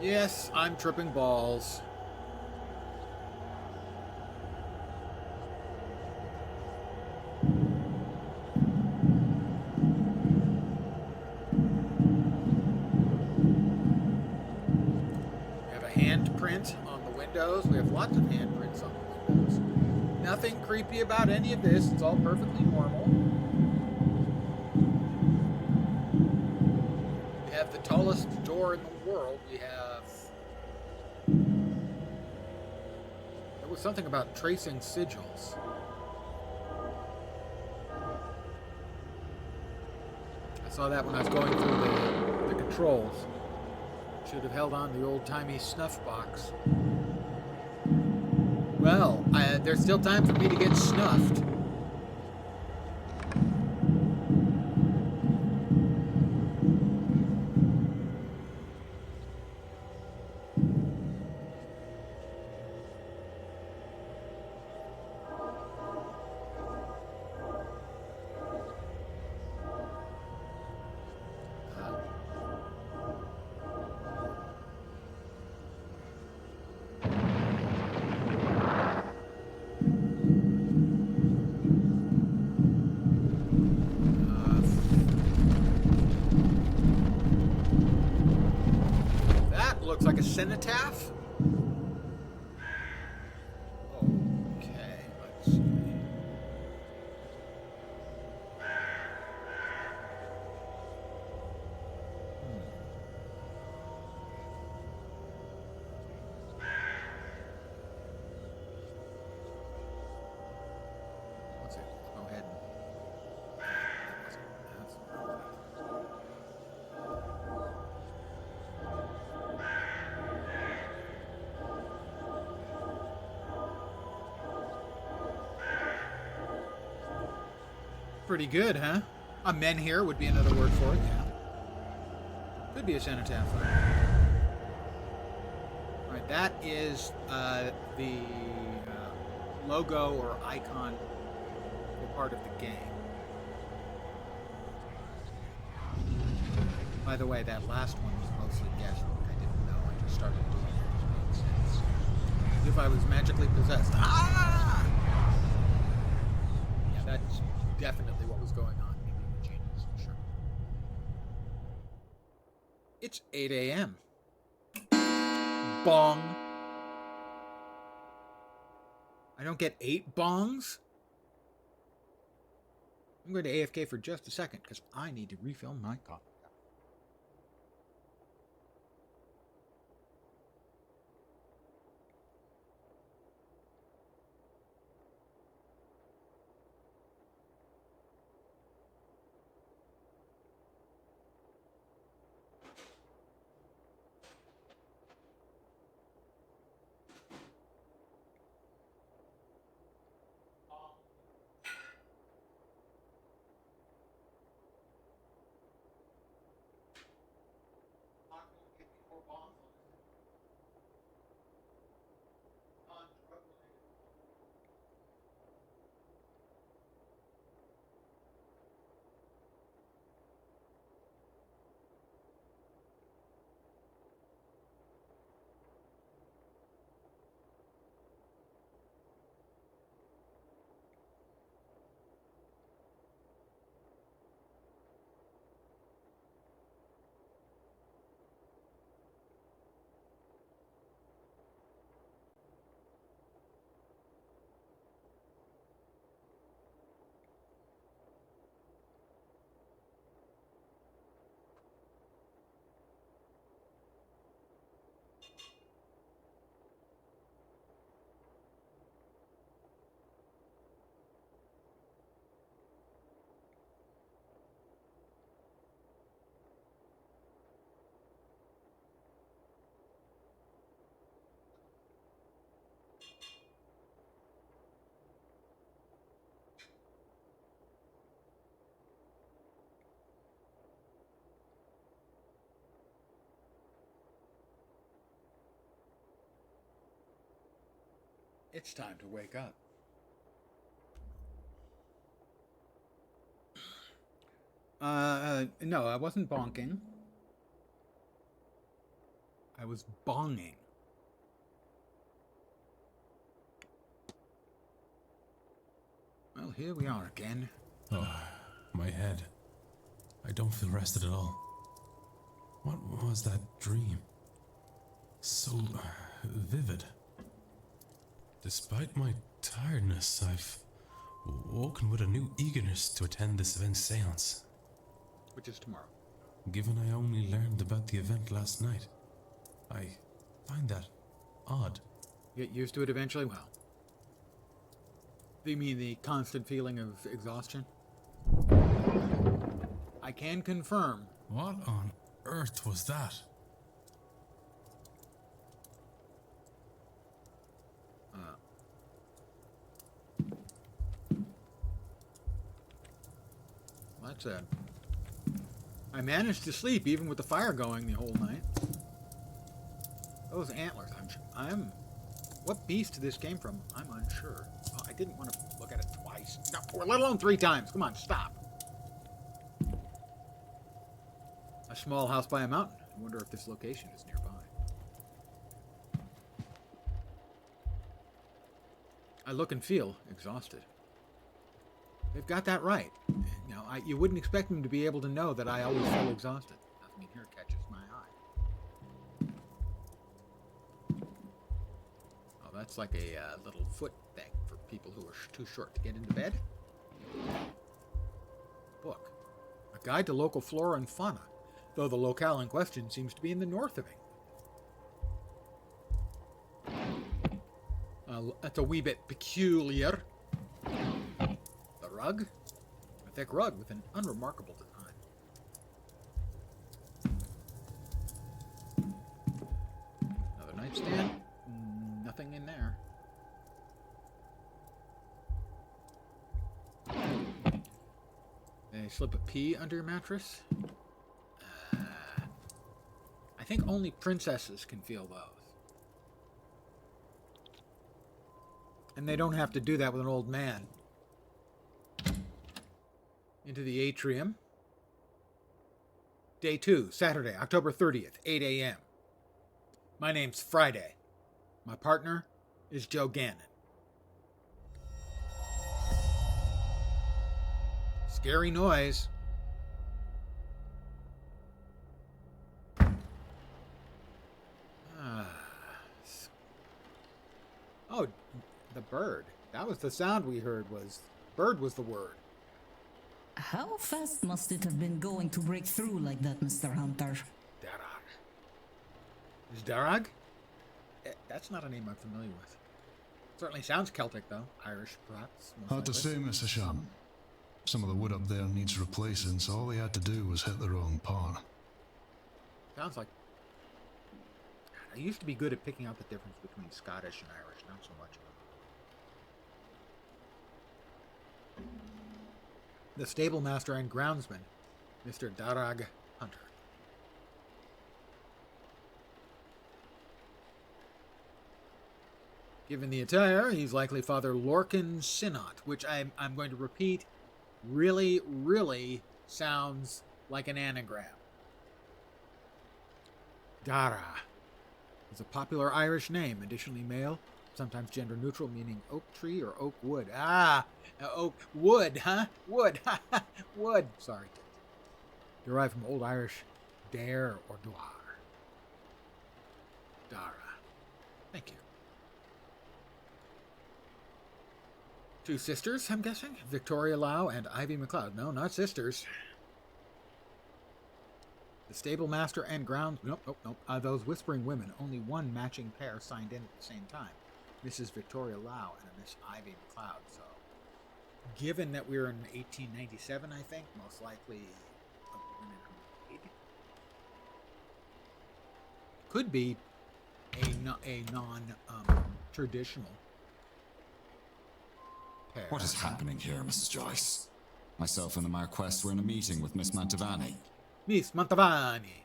Yes, I'm tripping balls. We have a handprint on the windows. We have lots of handprints on the windows. Nothing creepy about any of this. It's all perfectly normal. We have the tallest door in the world. We have... There was something about tracing sigils. I saw that when I was going through the controls. Should have held on the old-timey snuff box. Well, there's still time for me to get snuffed. Looks like a cenotaph. Okay, let's see. Let's see. Go ahead. Pretty good, huh? A menhir would be another word for it, yeah. Could be a cenotaph, though. Alright, that is the logo or icon for part of the game. By the way, that last one was mostly guesswork. I didn't know. I just started doing it. It made sense. As if I was magically possessed. Ah! Yeah, that's definitely what was going on. Maybe a genius, for sure. It's 8 a.m. Bong. I don't get 8 bongs? I'm going to AFK for just a second because I need to refill my coffee. It's time to wake up. No, I wasn't bonking. I was bonging. Well, here we are again. Oh, my head. I don't feel rested at all. What was that dream? So vivid. Despite my tiredness, I've woken with a new eagerness to attend this event's seance. Which is tomorrow. Given I only learned about the event last night, I find that odd. Get used to it eventually? Well, do you mean the constant feeling of exhaustion? I can confirm. What on earth was that? That's it. I managed to sleep even with the fire going the whole night. Those antlers, what beast this came from, I'm unsure. Oh, I didn't want to look at it twice. No, or let alone 3 times. Come on, stop. A small house by a mountain. I wonder if this location is nearby. I look and feel exhausted. They've got that right. You know, you wouldn't expect them to be able to know that I always feel exhausted. Nothing in here catches my eye. Oh, that's like a little foot thing for people who are too short to get into bed. Book. A guide to local flora and fauna, though the locale in question seems to be in the north of England. That's a wee bit peculiar. The rug? A thick rug with an unremarkable design. Another nightstand? Nothing in there. A slip of pee under your mattress? I think only princesses can feel those. And they don't have to do that with an old man. Into the atrium. Day 2, Saturday, October 30th, 8 a.m. My name's Friday. My partner is Joe Gannon. Scary noise. Oh, the bird. That was the sound we heard. Bird was the word. How fast must it have been going to break through like that, Mr. Hunter? Darag. Is Darag? That's not a name I'm familiar with. Certainly sounds Celtic, though. Irish, perhaps. Hard to say, Mr. Sham. Some of the wood up there needs replacing, so all they had to do was hit the wrong part. Sounds like... I used to be good at picking out the difference between Scottish and Irish, not so much. The stable master and groundsman, Mr. Darag Hunter. Given the attire, he's likely Father Lorcan Sinnott, which I'm going to repeat, really, really sounds like an anagram. Dara is a popular Irish name, additionally male, sometimes gender neutral, meaning oak tree or oak wood. Oak wood, huh? Wood, wood. Sorry. Derived from Old Irish dare or doar. Dara. Thank you. 2 sisters, I'm guessing? Victoria Lau and Ivy MacLeod. No, not sisters. The stable master and grounds... Nope. Those whispering women, only one matching pair signed in at the same time. Mrs. Victoria Lau and a Miss Ivy MacLeod. So, given that we're in 1897, I think, most likely a woman in her maid. Could be a non-traditional pair. What is happening here, Mrs. Joyce? Myself and the Marquess were in a meeting with Miss Mantovani. Miss Mantovani.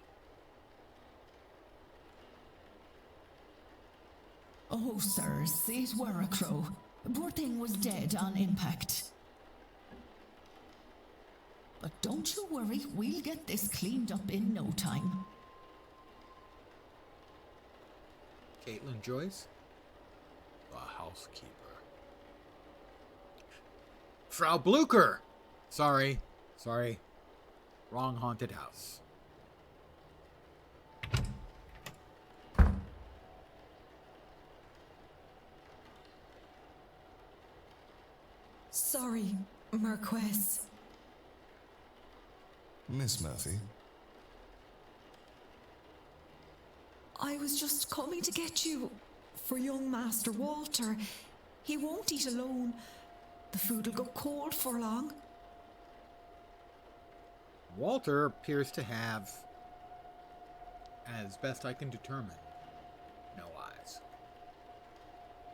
Oh, sirs, it were a crow. Poor thing was dead on impact. But don't you worry, we'll get this cleaned up in no time. Caitlin Joyce? The housekeeper. Frau Blucher! Sorry. Wrong haunted house. Sorry, Marquess. Miss Murphy, I was just coming to get you for young Master Walter. He won't eat alone. The food'll go cold for long. Walter appears to have, as best I can determine, no eyes.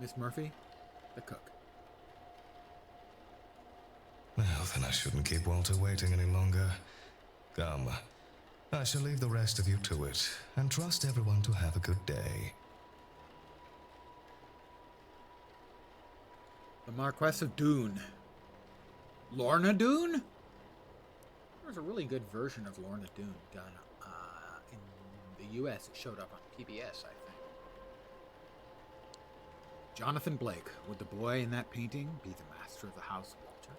Miss Murphy, the cook. well, then I shouldn't keep Walter waiting any longer. Come, I shall leave the rest of you to it, and trust everyone to have a good day. The Marquess of Doon. Lorna Doon? There's a really good version of Lorna Doon done in the US. It showed up on PBS, I think. Jonathan Blake. Would the boy in that painting be the master of the house, Walter?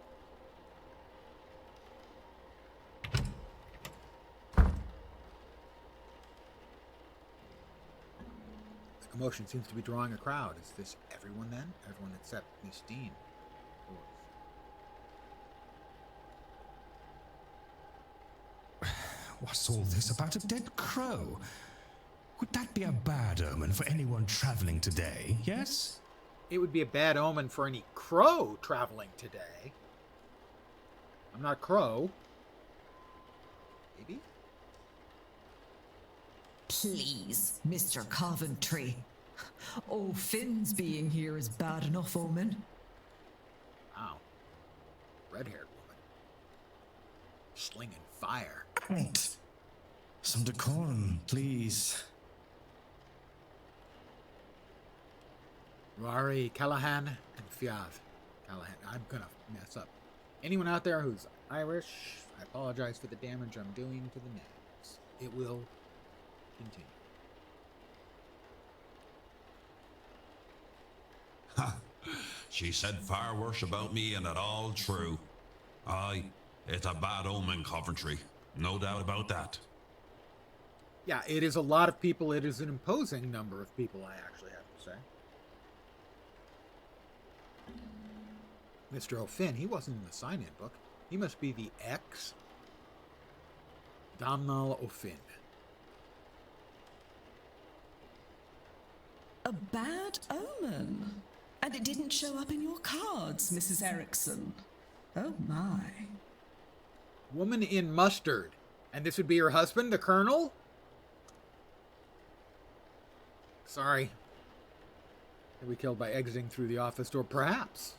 The commotion seems to be drawing a crowd. Is this everyone then? Everyone except Miss Dean. What's all this about a dead crow? Would that be a bad omen for anyone traveling today, yes? It would be a bad omen for any crow traveling today. I'm not a crow. Maybe? Please, Mr. Coventry. Oh, Finn's being here is bad enough omen. Wow. Red-haired woman. Slinging fire. Right. Some decorum, please. Rory Callahan and Fiav Callahan. I'm gonna mess up. Anyone out there who's Irish, I apologize for the damage I'm doing to the names. It will continue. Ha! She said far worse about me, and it all true. Aye, it's a bad omen, Coventry. No doubt about that. Yeah, it is a lot of people. It is an imposing number of people, I actually have to say. Mr. O'Finn, he wasn't in the sign-in book. He must be the ex Domhnall O'Finn. A bad omen? And it didn't show up in your cards, Mrs. Erickson. Oh my. Woman in mustard. And this would be her husband, the Colonel? Sorry. Maybe killed by exiting through the office door, perhaps.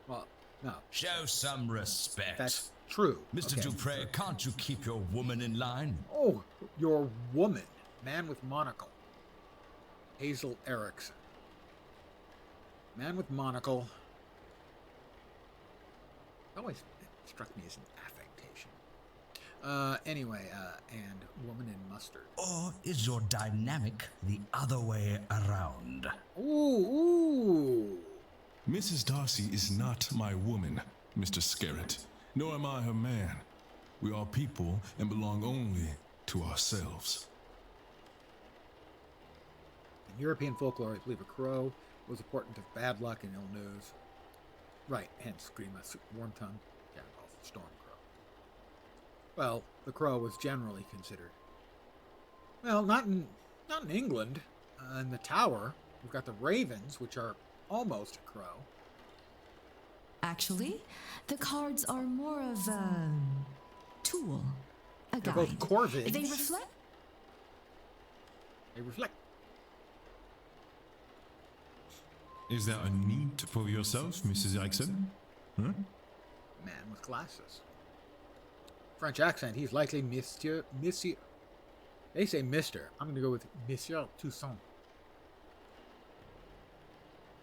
Well, no. Show some respect. That's true. Mr. Okay. Dupre, can't you keep your woman in line? Oh, your woman. Man with monocle. Hazel Erickson. Man with monocle. Always struck me as an affectation. Anyway, and woman in mustard. Or is your dynamic the other way around? Ooh. Mrs. Darcy is not my woman, Mr. Scarrett, nor am I her man. We are people and belong only to ourselves. In European folklore, I believe a crow was a portent of bad luck and ill news. Right, hence Grima Wormtongue, Gandalf, Storm Crow. Well, the crow was generally considered. Well, not in England. In the Tower, we've got the ravens, which are almost a crow. Actually, the cards are more of a tool, a They're guide. both corvids. They reflect. They reflect. Is there a need for yourself, Mrs. Erickson? Huh? Man with glasses. French accent, he's likely Monsieur. They say Mr. I'm going to go with Monsieur Toussaint.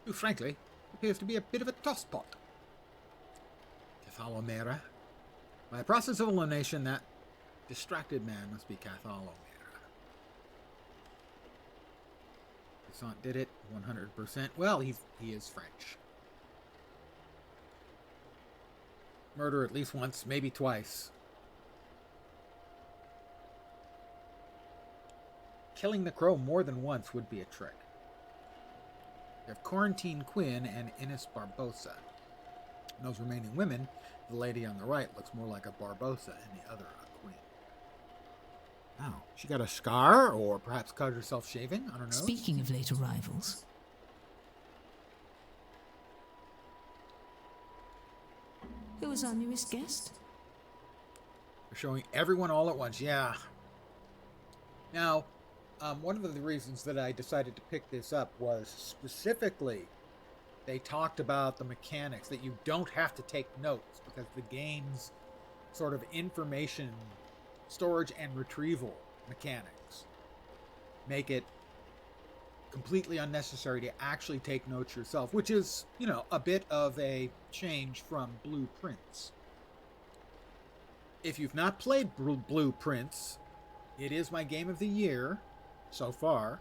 who frankly appears to be a bit of a tosspot. Cathalomera. By a process of elimination, that distracted man must be Cathalomera. Seance did it 100%. Well, he is French. Murder at least once, maybe twice. Killing the crow more than once would be a trick. You have Quarantine Quinn and Ines Barbosa. And those remaining women, the lady on the right looks more like a Barbosa and the other a Quinn. Oh, she got a scar or perhaps cut herself shaving? I don't know. Speaking of late arrivals, who is our newest guest? They're showing everyone all at once, yeah. Now, one of the reasons that I decided to pick this up was specifically they talked about the mechanics that you don't have to take notes because the game's sort of information storage and retrieval mechanics make it completely unnecessary to actually take notes yourself, which is, you know, a bit of a change from Blueprints. If you've not played Blueprints, it is my game of the year so far.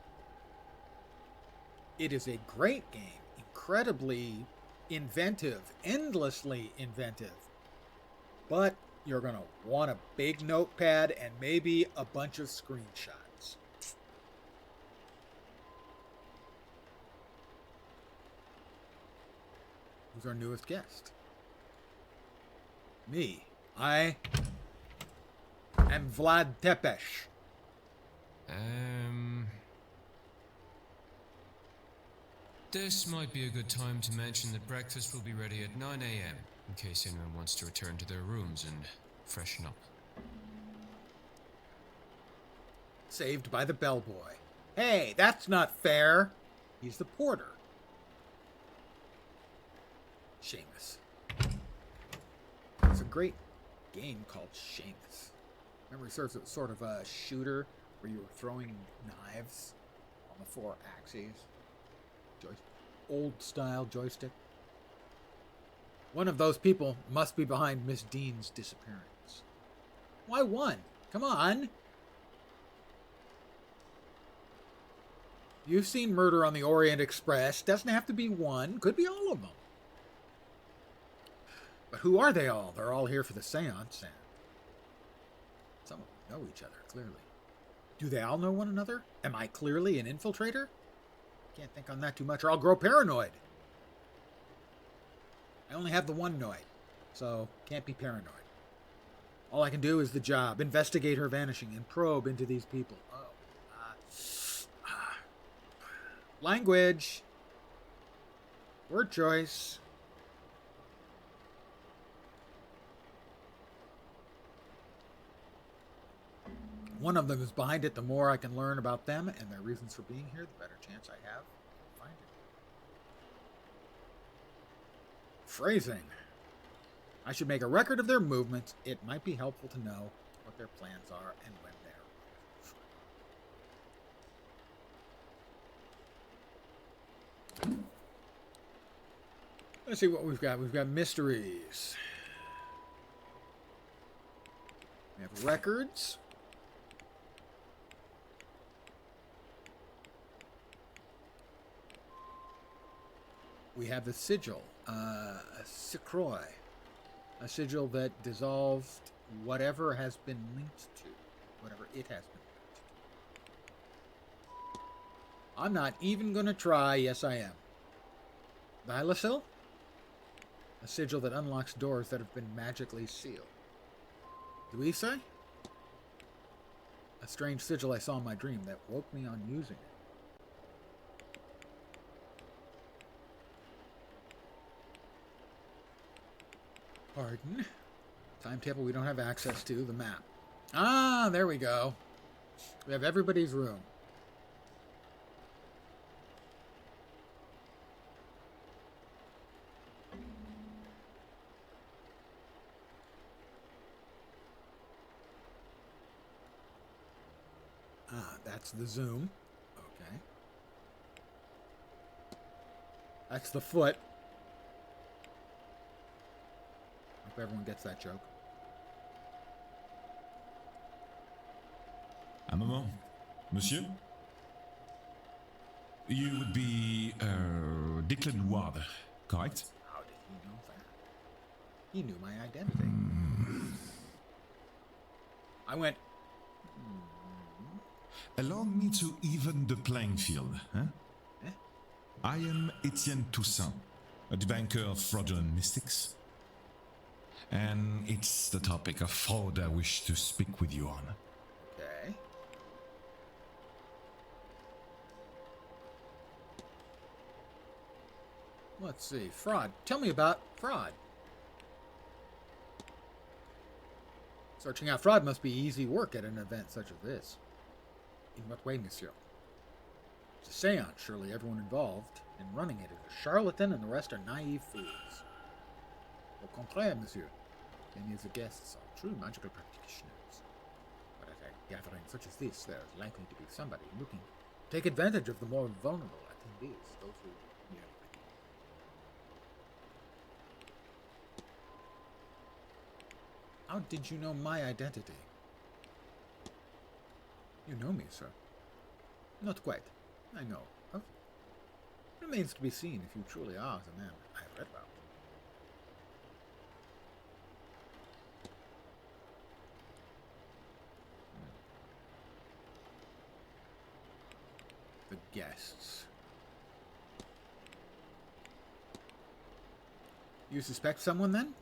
It is a great game, incredibly inventive, endlessly inventive. But you're going to want a big notepad and maybe a bunch of screenshots. Who's our newest guest? Me. I am Vlad Tepes. This might be a good time to mention that breakfast will be ready at 9 a.m. in case anyone wants to return to their rooms and freshen up. Saved by the bellboy. Hey, that's not fair. He's the porter. Seamus. It's a great game called Seamus. Memory serves as sort of a shooter where you were throwing knives on the 4 axes. Old style joystick. One of those people must be behind Miss Dean's disappearance. Why one? Come on. You've seen Murder on the Orient Express. Doesn't have to be one. Could be all of them. But who are they all? They're all here for the seance, and some of them know each other, clearly. Do they all know one another? Am I clearly an infiltrator? Can't think on that too much or I'll grow paranoid. I only have the one noid, so can't be paranoid. All I can do is the job. Investigate her vanishing and probe into these people. Language. Word choice. One of them is behind it. The more I can learn about them and their reasons for being here, the better chance I have to find it. Phrasing. I should make a record of their movements. It might be helpful to know what their plans are and when they're. Let's see what we've got. We've got mysteries. We have records. We have the sigil, a Sicroy, a sigil that dissolved whatever has been linked to, whatever it has been linked to. I'm not even going to try. Yes, I am. Vilasil, a sigil that unlocks doors that have been magically sealed. Duise, a strange sigil I saw in my dream that woke me on using it. Pardon. Timetable we don't have access to. The map. Ah, there we go. We have everybody's room. Ah, that's the Zoom. Okay. That's the foot. Hope everyone gets that joke. Un moment. Monsieur? You would be, Declan Ward, correct? How did he know that? He knew my identity. I went, Allow me to even the playing field, huh? Eh? I am Etienne Toussaint, a debunker of fraudulent mystics. And it's the topic of fraud I wish to speak with you on. Okay. Let's see. Fraud. Tell me about fraud. Searching out fraud must be easy work at an event such as this. In what way, monsieur? It's a seance. Surely everyone involved in running it is a charlatan and the rest are naive fools. Au contraire, monsieur. Many of the guests are true magical practitioners. But at a gathering such as this, there is likely to be somebody looking to take advantage of the more vulnerable attendees, those who merely. How did you know my identity? You know me, sir. Not quite. I know. Huh? Remains to be seen if you truly are the man I've read about. The guests. You suspect someone, then?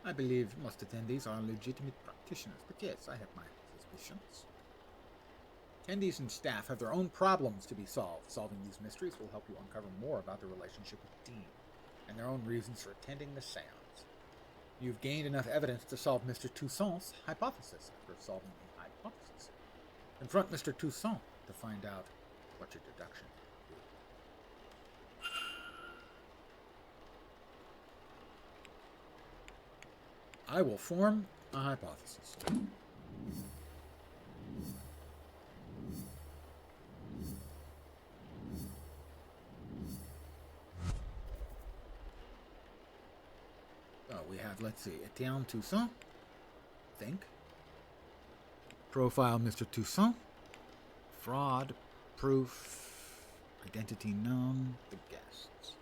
I believe most attendees are legitimate practitioners, but yes, I have my suspicions. Attendees and staff have their own problems to be solved. Solving these mysteries will help you uncover more about their relationship with Dean and their own reasons for attending the seance. You've gained enough evidence to solve Mr. Toussaint's hypothesis. After solving the hypothesis, confront Mr. Toussaint to find out what your deduction will be. I will form a hypothesis. So we have, let's see, Etienne Toussaint. Think. Profile Mr. Toussaint. Fraud. Proof. Identity known. The guests.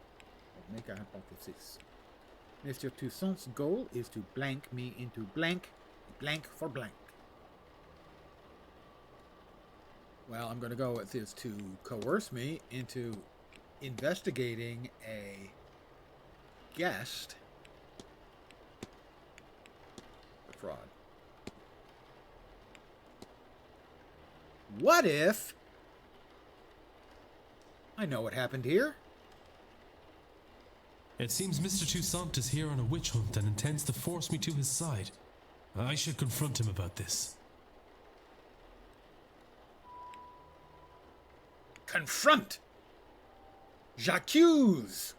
We'll make a hypothesis. Mr. Toussaint's goal is to blank me into blank for blank. Well, I'm going to go with this to coerce me into investigating a guest for fraud. What if I know what happened here? It seems Mr. Toussaint is here on a witch hunt and intends to force me to his side. I should confront him about this. Confront! J'accuse!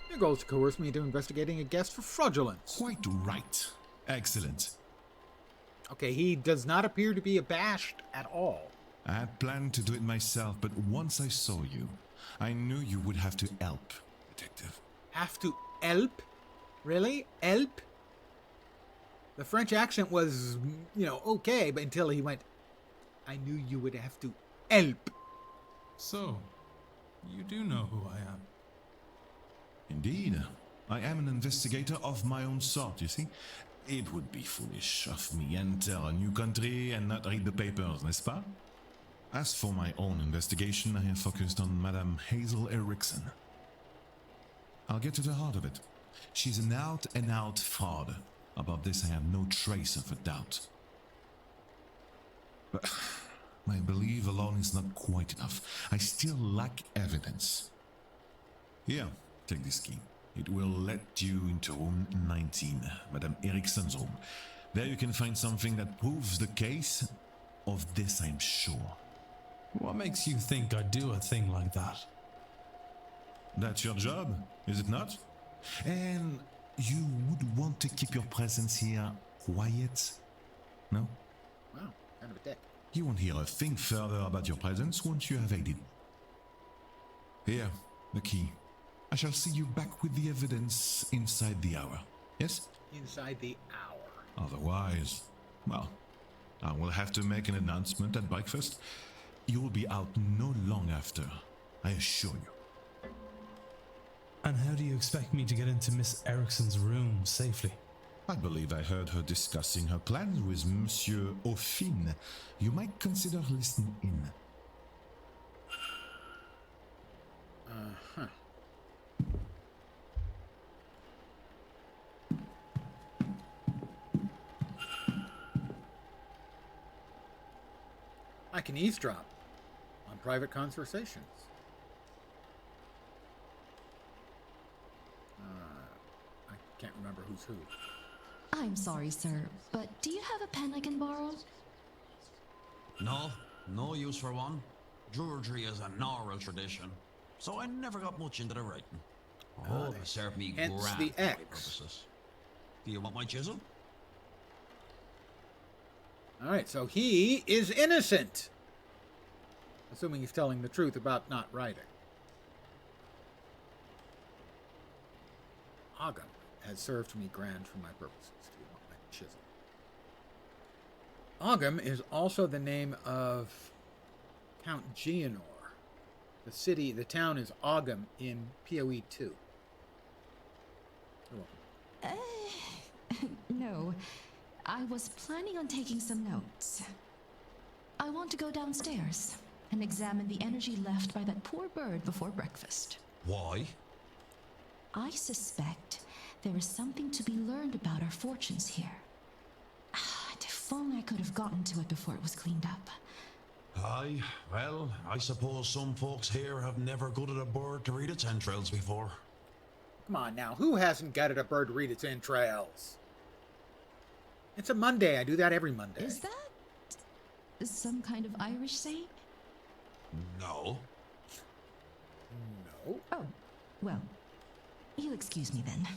Your goal is to coerce me into investigating a guest for fraudulence. Quite right. Excellent. Okay, he does not appear to be abashed at all. I had planned to do it myself, but once I saw you, I knew you would have to help, detective. Have to help? Really? Help? The French accent was, okay, but until he went, I knew you would have to help. So, you do know who I am? Indeed. I am an investigator of my own sort, you see. It would be foolish of me enter a new country and not read the papers, n'est-ce pas? As for my own investigation, I have focused on Madame Hazel Erickson. I'll get to the heart of it. She's an out-and-out fraud. About this, I have no trace of a doubt. But my belief alone is not quite enough. I still lack evidence. Here, take this key. It will let you into room 19, Madame Erickson's room. There you can find something that proves the case. Of this, I'm sure. What makes you think I'd do a thing like that? That's your job, is it not? And you would want to keep your presence here quiet? No? Wow, kind of a dick. You won't hear a thing further about your presence once you have aided. Here, The key. I shall see you back with the evidence inside the hour. Yes? Inside the hour. Otherwise, well, I will have to make an announcement at breakfast. You will be out no long after, I assure you. And how do you expect me to get into Miss Erickson's room safely? I believe I heard her discussing her plans with Monsieur Aufin. You might consider listening in. Uh-huh. I can eavesdrop on private conversations. I can't remember who's who. I'm sorry, sir, but do you have a pen I can borrow? No, no use for one. Druidry is an oral tradition, so I never got much into the writing. Oh, they served me hence grand the for my X. purposes. Do you want my chisel? All right, so he is innocent. Assuming he's telling the truth about not writing. Ogham has served me grand for my purposes. Do you want my chisel? Ogham is also the name of Count Geonor. The town is Ogham in PoE 2. No. I was planning on taking some notes. I want to go downstairs and examine the energy left by that poor bird before breakfast. Why? I suspect there is something to be learned about our fortunes here. If only I could have gotten to it before it was cleaned up. Aye, well, I suppose some folks here have never gutted a bird to read its entrails before. Come on now, who hasn't gutted a bird to read its entrails? It's a Monday. I do that every Monday. Is that some kind of Irish saying? No. No. Oh, well, you'll excuse me then.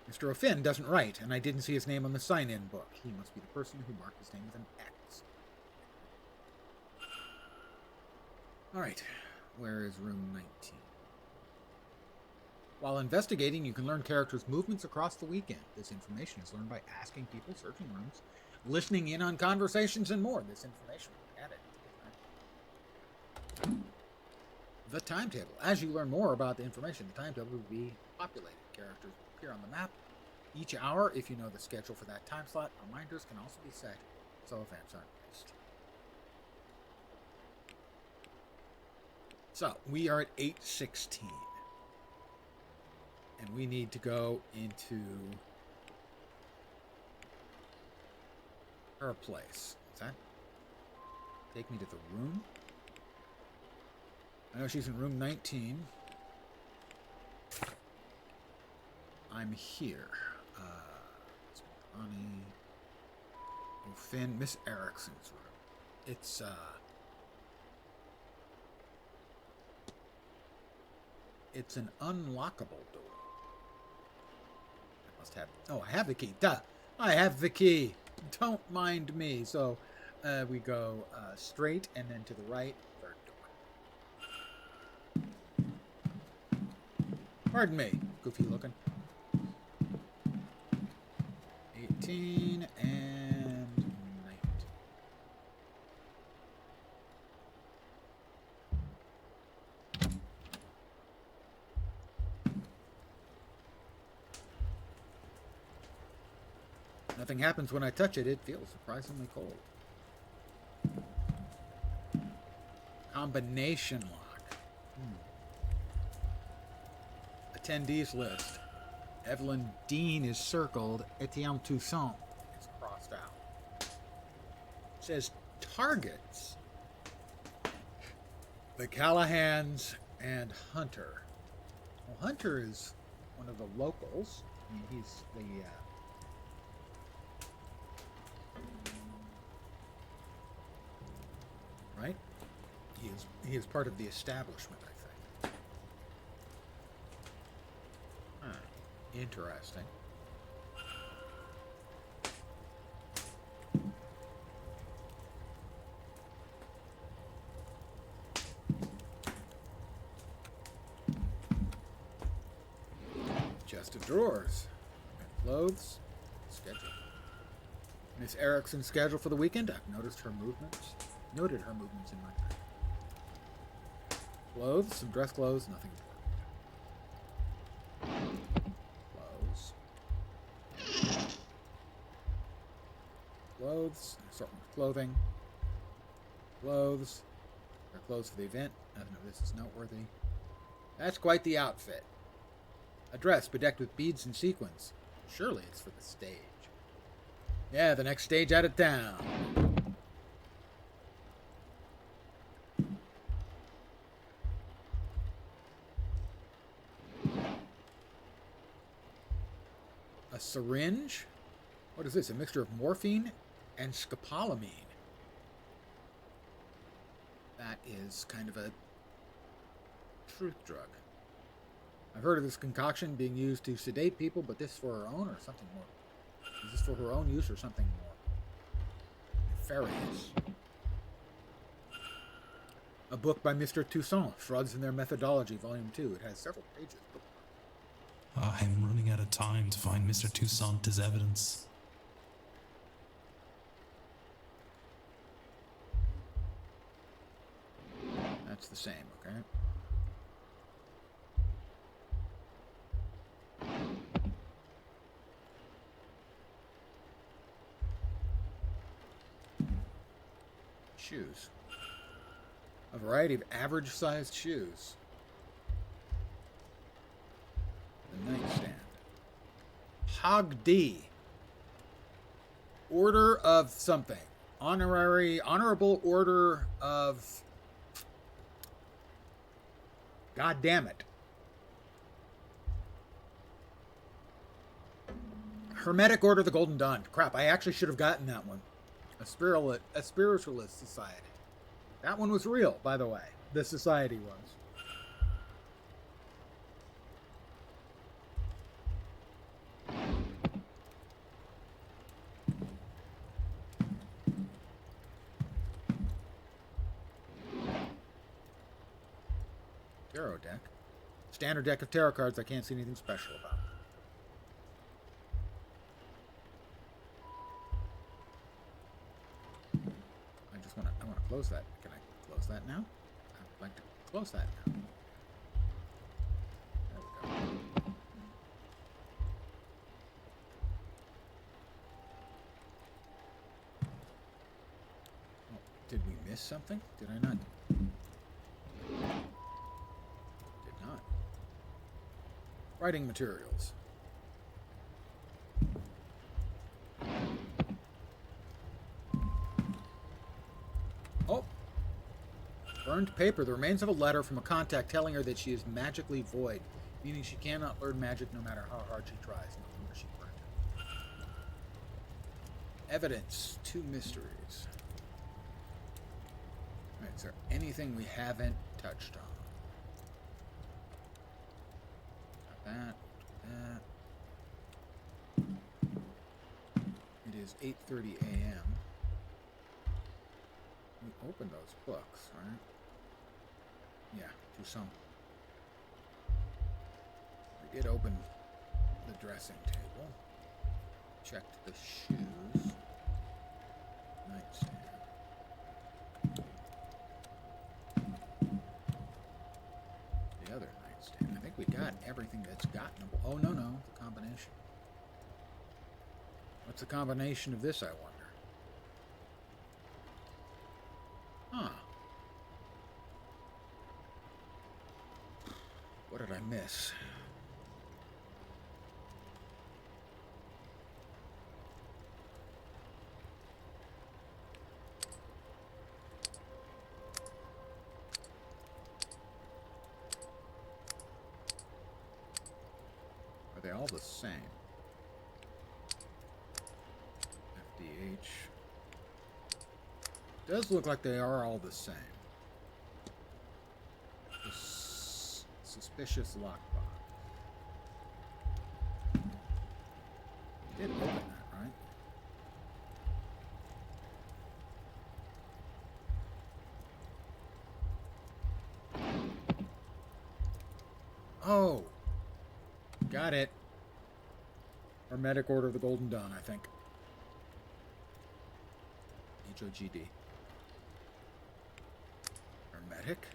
Mr. O'Finn doesn't write, and I didn't see his name on the sign-in book. He must be the person who marked his name with an X. All right, where is room 19? While investigating, you can learn characters' movements across the weekend. This information is learned by asking people, searching rooms, listening in on conversations, and more. This information will be added. The timetable. As you learn more about the information, the timetable will be populated. Characters will appear on the map each hour. If you know the schedule for that time slot, reminders can also be set so events aren't missed. So, we are at 8:16. And we need to go into her place. Does that take me to the room? I know she's in room 19. I'm here. Annie, O'Finn, Miss Erickson's room. It's an unlockable door. I must have. Oh, I have the key. Duh! I have the key. Don't mind me. So we go straight and then to the right. Third door. Pardon me. Goofy looking. 18 and 19. Nothing happens when I touch it. It feels surprisingly cold. Combination lock. Attendees list. Evelyn Dean is circled. Etienne Toussaint is crossed out. It says targets. The Callahans and Hunter. Well, Hunter is one of the locals. I mean, he's the... right? He is part of the establishment, I think. Interesting. Chest of drawers. Clothes. Schedule. Miss Erickson's schedule for the weekend. I've noticed her movements. Noted her movements in my bag. Clothes, some dress clothes, nothing important. Clothes, assortment of clothing. Clothes. Their clothes for the event. Nothing of this is noteworthy. That's quite the outfit. A dress bedecked with beads and sequins. Surely it's for the stage. Yeah, the next stage out of town. A syringe? What is this? A mixture of morphine and scopolamine. That is kind of a truth drug. I've heard of this concoction being used to sedate people, but this for her own or something more? Is this for her own use or something more nefarious? A book by Mr. Toussaint, Frauds in Their Methodology, Volume 2. It has several pages. I'm running out of time to find Mr. Toussaint as evidence. That's the same, okay? Shoes. A variety of average-sized shoes. The nightstand. Hog D. Order of something. Honorable Order of... God damn it. Hermetic Order of the Golden Dawn. Crap, I actually should have gotten that one. A spiritualist society. That one was real, by the way. The society was. Tarot deck. Standard deck of tarot cards I can't see anything special about. I want to close that. Can I close that now? I'd like to close that now. There we go. Oh, did we miss something? Did I not? Did not. Writing materials. Oh! Burned paper. The remains of a letter from a contact telling her that she is magically void, meaning she cannot learn magic no matter how hard she tries. No wonder she burned it. Evidence. 2 mysteries. Right, is there anything we haven't touched on? Got that. It is 8:30 a.m. We opened those books, right? Yeah, Toussaint. We did open the dressing table. Checked the shoes. Nightstand. The other nightstand. I think we got everything that's gotten. Oh, no, the combination. What's the combination of this, I wonder? Huh. What did I miss? Are they all the same? FDH. Does look like they are all the same. Suspicious lockbox. You did open that, right? Oh! Got it. Hermetic Order of the Golden Dawn, I think. HOGD. Hermetic.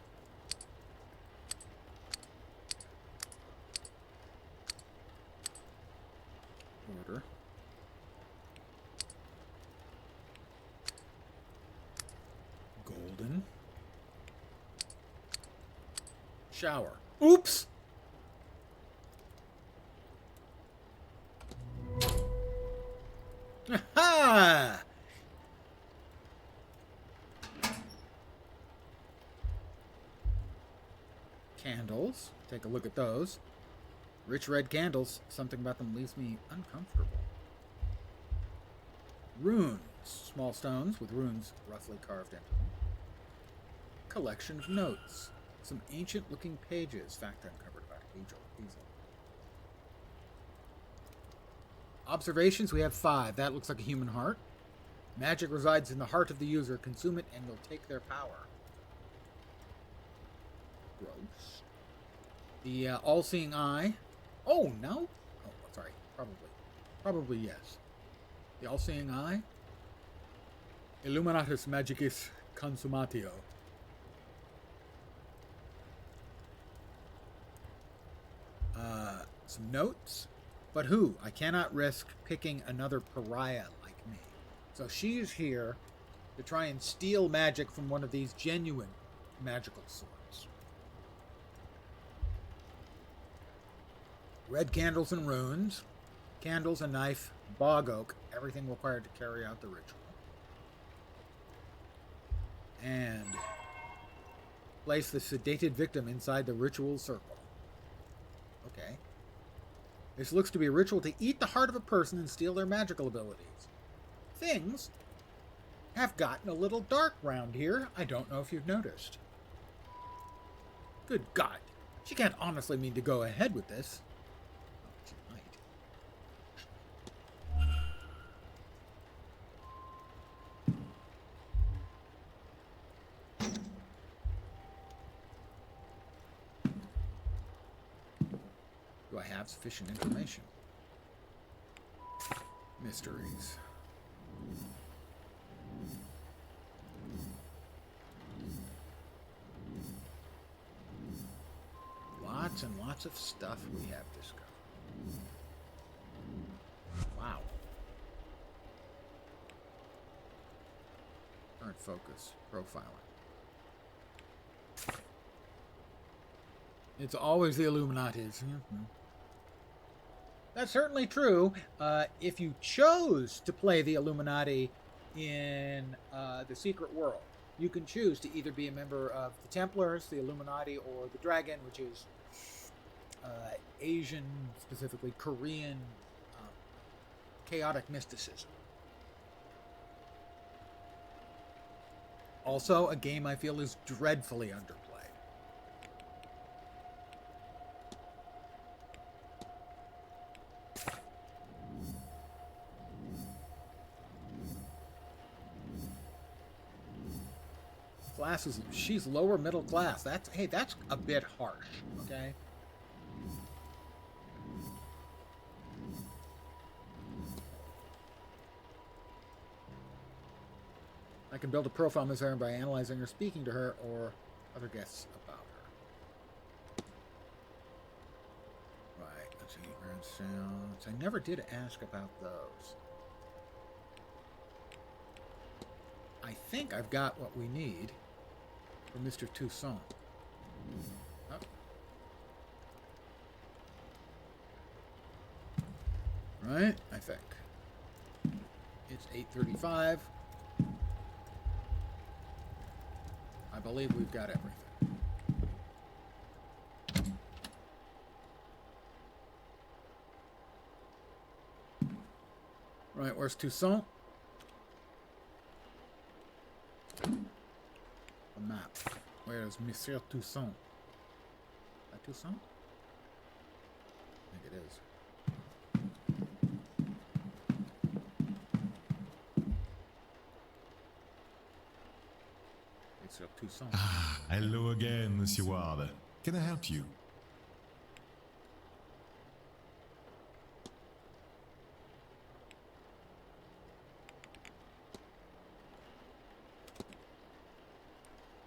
Order. Golden. Shower. Oops! Aha! Candles. Take a look at those. Rich red candles. Something about them leaves me uncomfortable. Runes. Small stones with runes roughly carved into them. Collection of notes. Some ancient-looking pages. Fact uncovered about Hazel. Observations, we have 5. That looks like a human heart. Magic resides in the heart of the user. Consume it and you'll take their power. Gross. The all-seeing eye. Oh, no? Oh, sorry. Probably. Probably yes. The all-seeing eye. Illuminatus Magicis Consumatio. Some notes. But who? I cannot risk picking another pariah like me. So she's here to try and steal magic from one of these genuine magical swords. Red candles and runes. Candles, a knife, bog oak. Everything required to carry out the ritual. And place the sedated victim inside the ritual circle. Okay. This looks to be a ritual to eat the heart of a person and steal their magical abilities. Things have gotten a little dark round here. I don't know if you've noticed. Good God. She can't honestly mean to go ahead with this. Oh, she might. Do I have sufficient information? Mysteries. Lots and lots of stuff we have discovered. Wow. Current focus. Profiling. It's always the Illuminatis. That's certainly true. If you chose to play the Illuminati in the Secret World, you can choose to either be a member of the Templars, the Illuminati, or the Dragon, which is Asian, specifically Korean, chaotic mysticism. Also, a game I feel is dreadfully underplayed. Classes, she's lower middle class. That's a bit harsh, okay? I can build a profile Ms. Aaron by analyzing her, speaking to her, or other guests about her. Right, let's see, Grand Seance. I never did ask about those. I think I've got what we need for Mr. Toussaint. Oh. Right, I think. It's 8:35. I believe we've got everything. Right, where's Toussaint? A map. Where is Monsieur Toussaint? Is that Toussaint? I think it is. Monsieur Toussaint. Ah, hello again, Monsieur Ward. Can I help you?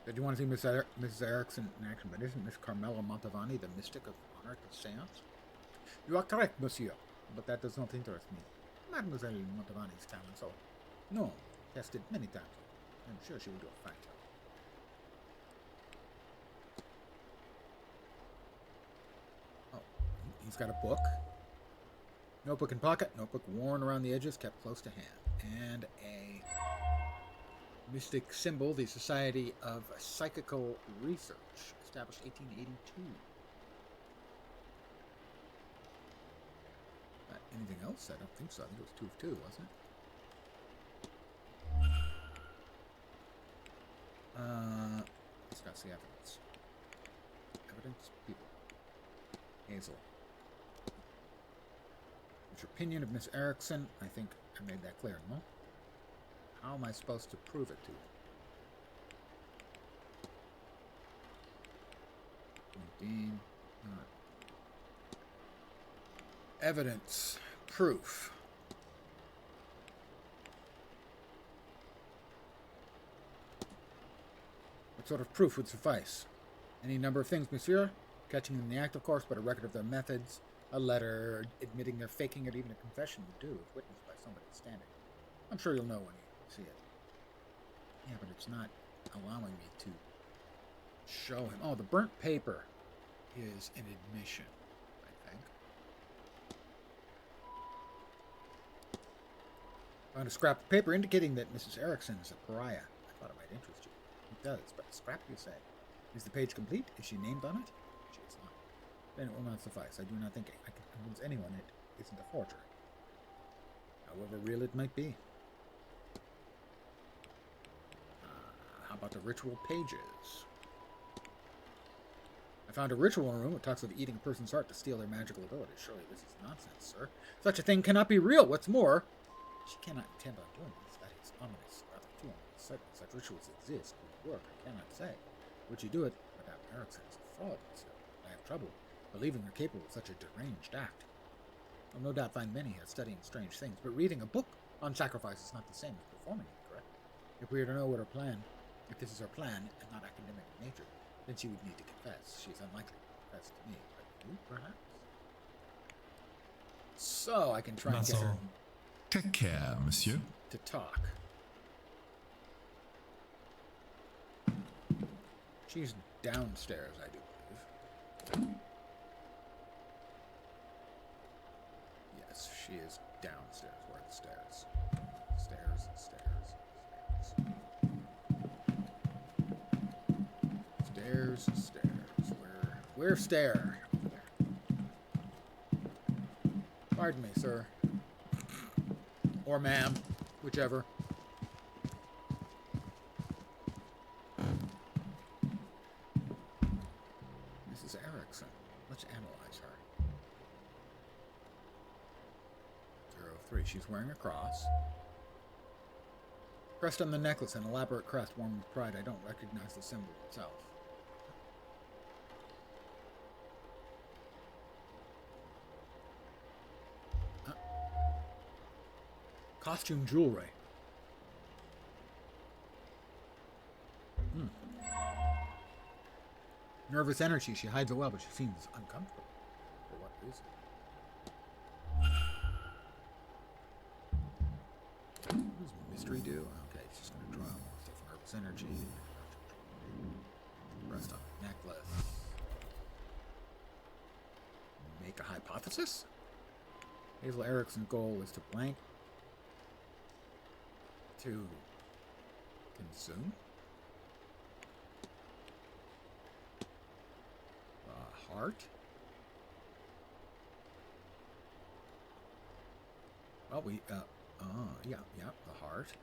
Did you want to see Mrs. Erickson in action? But isn't Miss Carmela Montavani the mystic of honor at the seance? You are correct, monsieur, but that does not interest me. Mademoiselle Montavani's talent, so no, tested many times. I'm sure she will do a fine job. Oh, he's got a book. Notebook in pocket, notebook worn around the edges, kept close to hand. And a mystic symbol, the Society of Psychical Research, established 1882. Anything else? I don't think so. I think it was 2 of 2, wasn't it? Discuss the evidence. Evidence, people. Hazel. What's your opinion of Miss Erickson? I think I made that clear, no? How am I supposed to prove it to you? Dean. Evidence. Proof. What sort of proof would suffice? Any number of things, monsieur. Catching them in the act, of course, but a record of their methods, a letter admitting they're faking it, even a confession would do, if witnessed by somebody standing. I'm sure you'll know when you see it. Yeah, but it's not allowing me to show him. Oh, the burnt paper is an admission, I think. Found a scrap of paper indicating that Mrs. Erickson is a pariah. I thought it might interest you. It does, but scrap, you say. Is the page complete? Is she named on it? She is not. Then it will not suffice. I do not think I can convince anyone it isn't a forgery. However real it might be. How about the ritual pages? I found a ritual room that talks of eating a person's heart to steal their magical abilities. Surely this is nonsense, sir. Such a thing cannot be real. What's more, she cannot intend on doing this. That is ominous, rather too ominous. Such rituals exist. Would work, I cannot say. Would she do it? Madame Erickson is a fraud, sir. I have trouble believing her capable of such a deranged act. I'll no doubt find many here studying strange things, but reading a book on sacrifice is not the same as performing it, correct? If we are to know what her plan, if this is her plan and not academic in nature, then she would need to confess. She is unlikely to confess to me, but you, perhaps? So I can try and get her Take care, monsieur. to talk. She's downstairs, I do believe. Yes, she is downstairs. Where are the stairs? Stairs, stairs, stairs. Stairs, stairs. Where stair? Over there. Pardon me, sir. Or ma'am, whichever. Mrs. Erickson. Let's analyze her. 03. She's wearing a cross. Crest on the necklace, an elaborate crest worn with pride. I don't recognize the symbol itself. Costume jewelry. Nervous energy. She hides it well, but she seems uncomfortable. For what reason? What does mystery do? Okay, it's just going to draw more stuff. Nervous energy. Rest on the necklace. Make a hypothesis? Hazel Erickson's goal is to blank. To consume? Heart? Well, yeah, the heart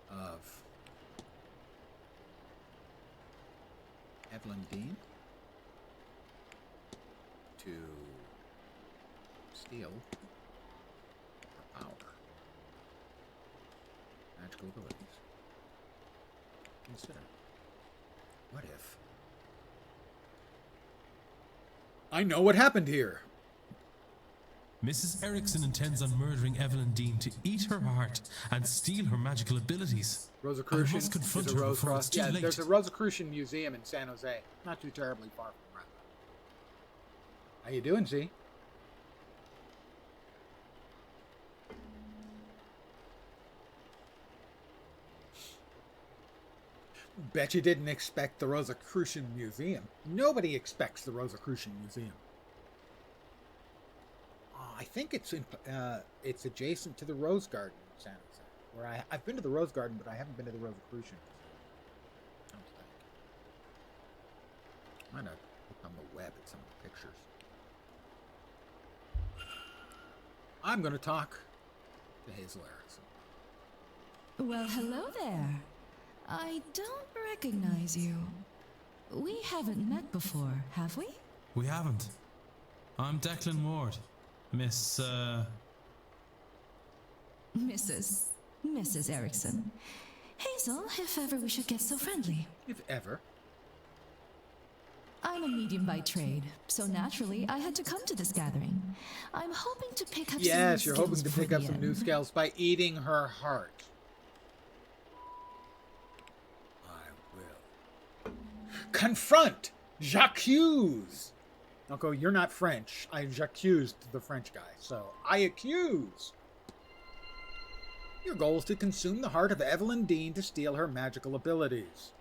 of Evelyn Dean to steal her power. Magical abilities. Consider. What if I know what happened here? Mrs. Erickson intends on murdering Evelyn Dean to eat her heart and steal her magical abilities. Rosicrucian I must confront is her a before it's too late. there's a Rosicrucian museum in San Jose, not too terribly far from around. How you doing, Z? Bet you didn't expect the Rosicrucian Museum. Nobody expects the Rosicrucian Museum. I think it's adjacent to the Rose Garden in San Jose. Where I've been to the Rose Garden, but I haven't been to the Rosicrucian. I don't think. I might have looked on the web at some of the pictures. I'm going to talk to Hazel Erickson. Well, hello there. I don't recognize you. We haven't met before, have we? We haven't. I'm Declan Ward. Mrs. Erickson. Hazel, if ever we should get so friendly. If ever. I'm a medium by trade, so naturally I had to come to this gathering. I'm hoping to pick up some new skills. Yes, you're hoping to pick up some new skills by eating her heart. Confront! J'accuse! Uncle, you're not French. I j'accused the French guy, so I accuse. Your goal is to consume the heart of Evelyn Dean to steal her magical abilities.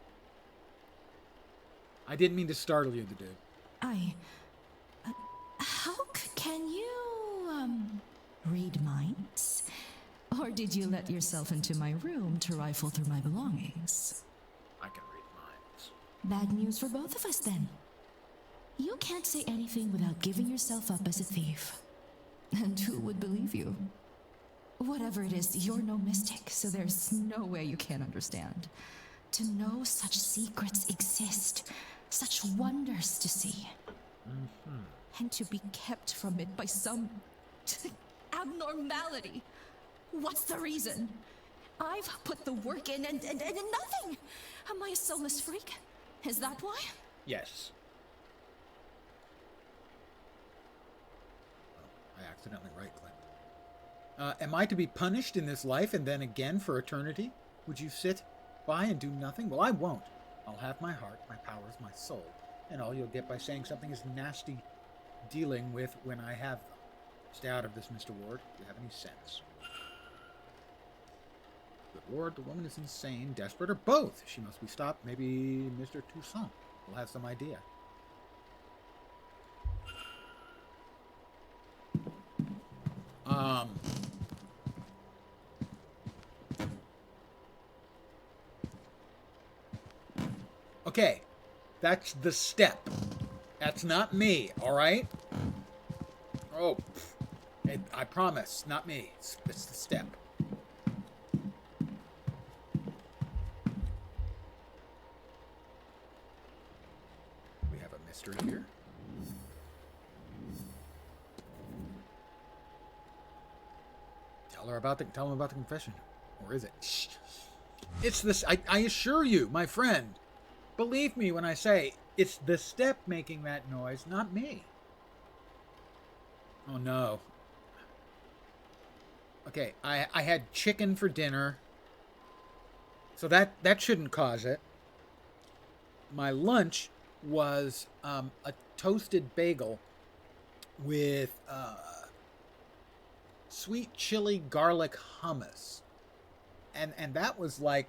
I didn't mean to startle you, the dude. How can you, read minds? Or did you let yourself into my room to rifle through my belongings? I can read minds. Bad news for both of us, then. You can't say anything without giving yourself up as a thief. And who would believe you? Whatever it is, you're no mystic, so there's no way you can't understand. To know such secrets exist, such wonders to see. And to be kept from it by some abnormality. What's the reason? I've put the work in and nothing. Am I a soulless freak? Is that why? Yes. Oh, I accidentally right-clicked. Am I to be punished in this life and then again for eternity? Would you sit by and do nothing? Well, I won't. I'll have my heart, my powers, my soul, and all you'll get by saying something is nasty dealing with when I have them. Stay out of this, Mr. Ward. Do you have any sense? Good Lord, the woman is insane, desperate, or both. She must be stopped. Maybe Mr. Toussaint will have some idea. Okay, that's the step. That's not me, all right? Oh, I promise, not me. It's the step. We have a mystery here. Tell him about the confession. Or is it? Shh. It's this. I assure you, my friend. Believe me when I say it's the step making that noise, not me. Oh no. Okay, I had chicken for dinner. So that shouldn't cause it. My lunch was a toasted bagel with sweet chili garlic hummus. And that was like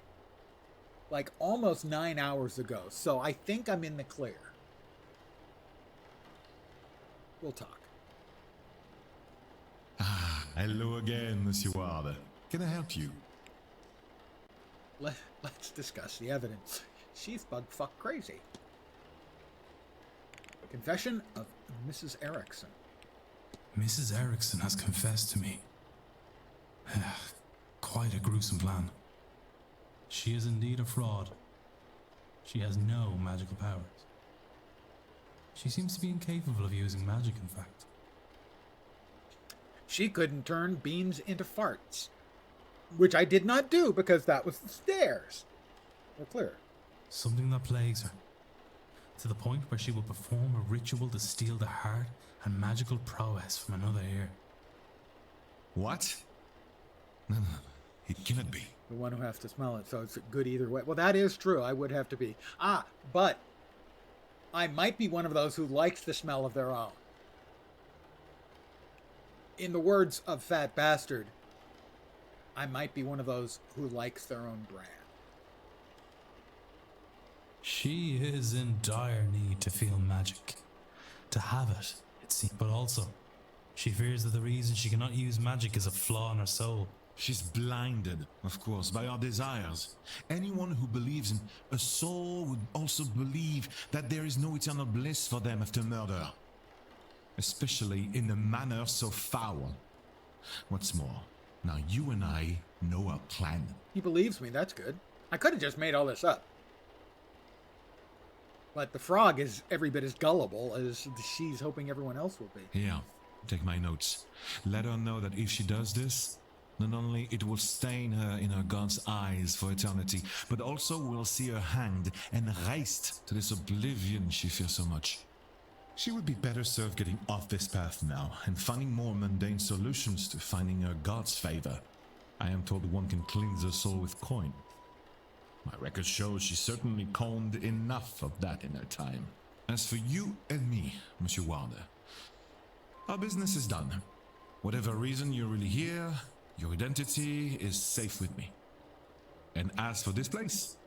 almost 9 hours ago. So I think I'm in the clear. We'll talk. Hello again, Monsieur Ward. Can I help you? Let's discuss the evidence. She's bug-fuck crazy. Confession of Mrs. Erickson. Mrs. Erickson has confessed to me. Quite a gruesome plan. She is indeed a fraud. She has no magical powers. She seems to be incapable of using magic, in fact. She couldn't turn beans into farts. Which I did not do because that was the stairs. We're clear. Something that plagues her. To the point where she will perform a ritual to steal the heart and magical prowess from another ear. What? No, it cannot be. The one who has to smell it, so it's good either way. Well, that is true. I would have to be. But I might be one of those who likes the smell of their own. In the words of Fat Bastard, I might be one of those who likes their own brand. She is in dire need to feel magic. To have it, it seems. But also, she fears that the reason she cannot use magic is a flaw in her soul. She's blinded, of course, by our desires. Anyone who believes in a soul would also believe that there is no eternal bliss for them after murder. Especially in a manner so foul. What's more, now you and I know our plan. He believes me, that's good. I could have just made all this up. But the frog is every bit as gullible as she's hoping everyone else will be. Here, take my notes. Let her know that if she does this, not only it will stain her in her god's eyes for eternity, but also will see her hanged and raised to this oblivion she fears so much. She would be better served getting off this path now and finding more mundane solutions to finding her god's favor. I am told one can cleanse her soul with coin. My record shows she certainly coined enough of that in her time. As for you and me, Monsieur Wilder, our business is done. Whatever reason you're really here, your identity is safe with me. And as for this place,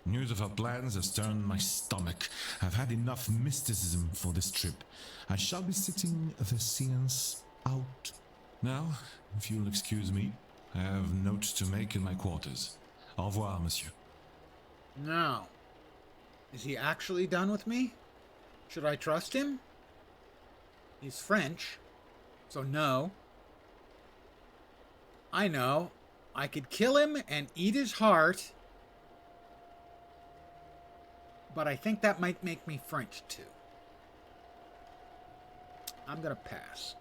news of our plans has turned my stomach. I've had enough mysticism for this trip. I shall be sitting the Seance out. Now, if you'll excuse me, I have notes to make in my quarters. Au revoir, monsieur. Now, is he actually done with me? Should I trust him? He's French, so no. I know. I could kill him and eat his heart, but I think that might make me French too. I'm gonna pass.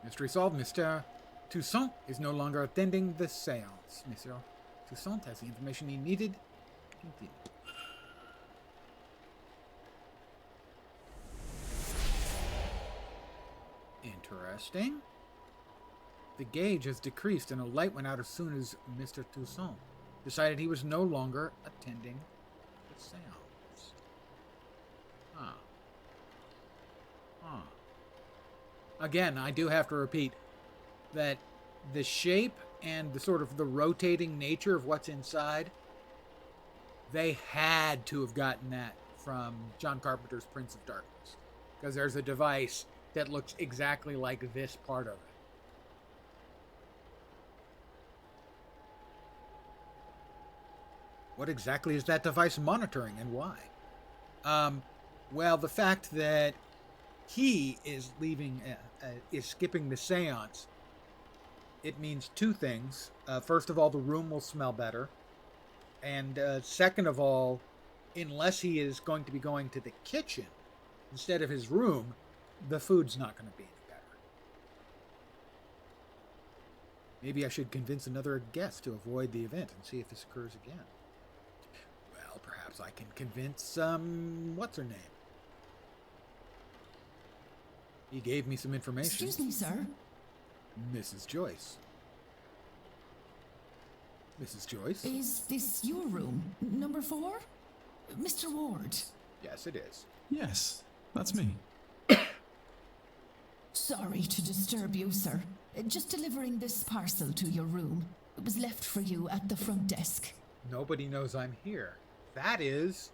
Mystery solved. Mr. Toussaint is no longer attending the seance. Monsieur Toussaint has the information he needed. Continue. Interesting. The gauge has decreased and a light went out as soon as Mr. Toussaint decided he was no longer attending the seance. Again, I do have to repeat that the shape and the sort of the rotating nature of what's inside, they had to have gotten that from John Carpenter's Prince of Darkness, because there's a device that looks exactly like this part of it. What exactly is that device monitoring and why? Well, the fact that he is is skipping the seance, it means two things. First of all, the room will smell better. And second of all, unless he is going to be going to the kitchen instead of his room, the food's not going to be any better. Maybe I should convince another guest to avoid the event and see if this occurs again. Well, perhaps I can convince, what's her name? He gave me some information. Excuse me, sir. Mrs. Joyce. Mrs. Joyce? Is this your room? Number 4? Mr. Ward? Yes, it is. Yes, that's me. Sorry to disturb you, sir. Just delivering this parcel to your room. It was left for you at the front desk. Nobody knows I'm here. That is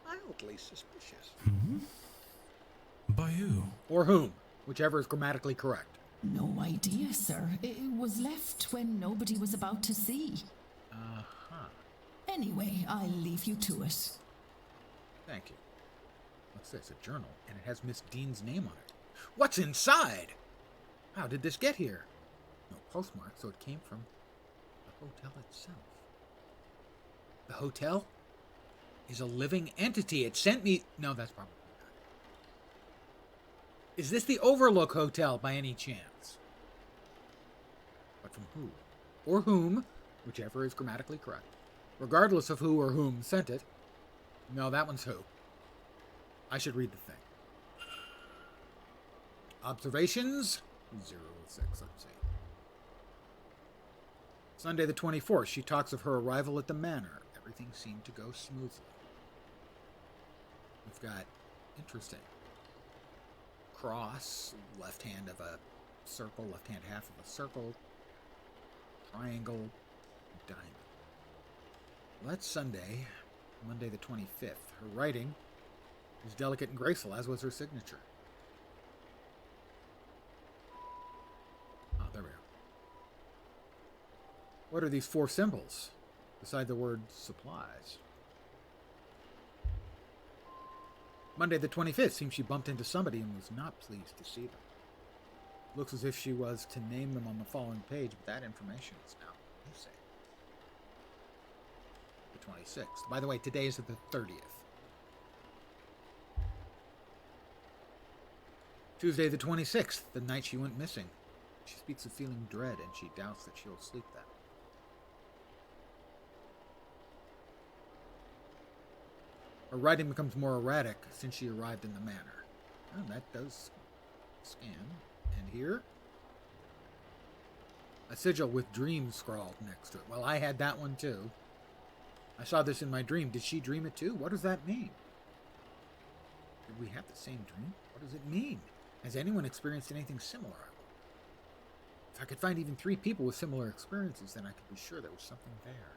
mildly suspicious. Hmm? By who? Or whom, whichever is grammatically correct. No idea, sir. It was left when nobody was about to see. Uh-huh. Anyway, I'll leave you to it. Thank you. What's this? A journal, and it has Miss Dean's name on it. What's inside? How did this get here? No postmark, so it came from the hotel itself. The hotel is a living entity. It sent me... No, that's probably not. Is this the Overlook Hotel by any chance? But from who? Or whom, whichever is grammatically correct. Regardless of who or whom sent it. No, that one's who. I should read the thing. Observations? 0, 6, let's see. Sunday the 24th, she talks of her arrival at the manor. Everything seemed to go smoothly. We've got, interesting, cross, left hand of a circle, left hand half of a circle, triangle, diamond. Well, that's Sunday, Monday the 25th. Her writing was delicate and graceful, as was her signature. Oh, there we go. What are these 4 symbols beside the word supplies? Monday the 25th, seems she bumped into somebody and was not pleased to see them. Looks as if she was to name them on the following page, but that information is now missing. The 26th. By the way, today is the 30th. Tuesday the 26th, the night she went missing. She speaks of feeling dread, and she doubts that she'll sleep that night. Her writing becomes more erratic since she arrived in the manor. Oh, that does scan. And here, a sigil with dreams scrawled next to it. Well, I had that one too. I saw this in my dream. Did she dream it too? What does that mean? Did we have the same dream? What does it mean? Has anyone experienced anything similar? If I could find even 3 people with similar experiences, then I could be sure there was something there.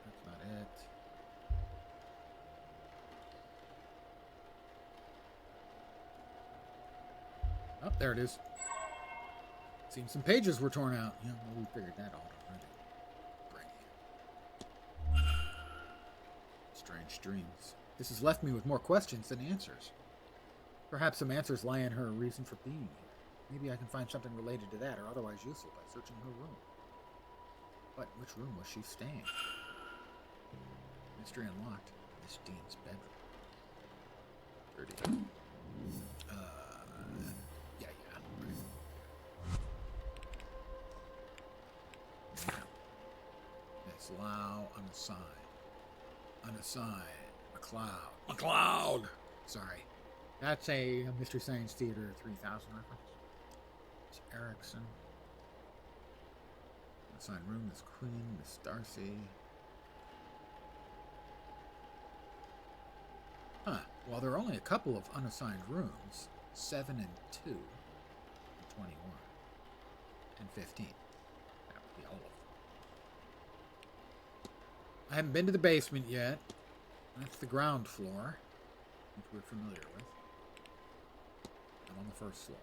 That's not it. Oh, there it is. Seems some pages were torn out. Yeah, well, we figured that out already. Brainy. Strange dreams. This has left me with more questions than answers. Perhaps some answers lie in her reason for being here. Maybe I can find something related to that or otherwise useful by searching her room. But which room was she staying? Mystery unlocked. Miss Dean's bedroom. Dirty. Yeah. Right. Miss Lau, unassigned. Unassigned. McLeod. Sorry. That's a Mystery Science Theater 3000 reference. It's Erickson. Unassigned room, Miss Queen, Miss Darcy. Huh. Well, there are only a couple of unassigned rooms. 7 and 2. And 21. And 15. That would be all of them. I haven't been to the basement yet. That's the ground floor, which we're familiar with. I'm on the first floor.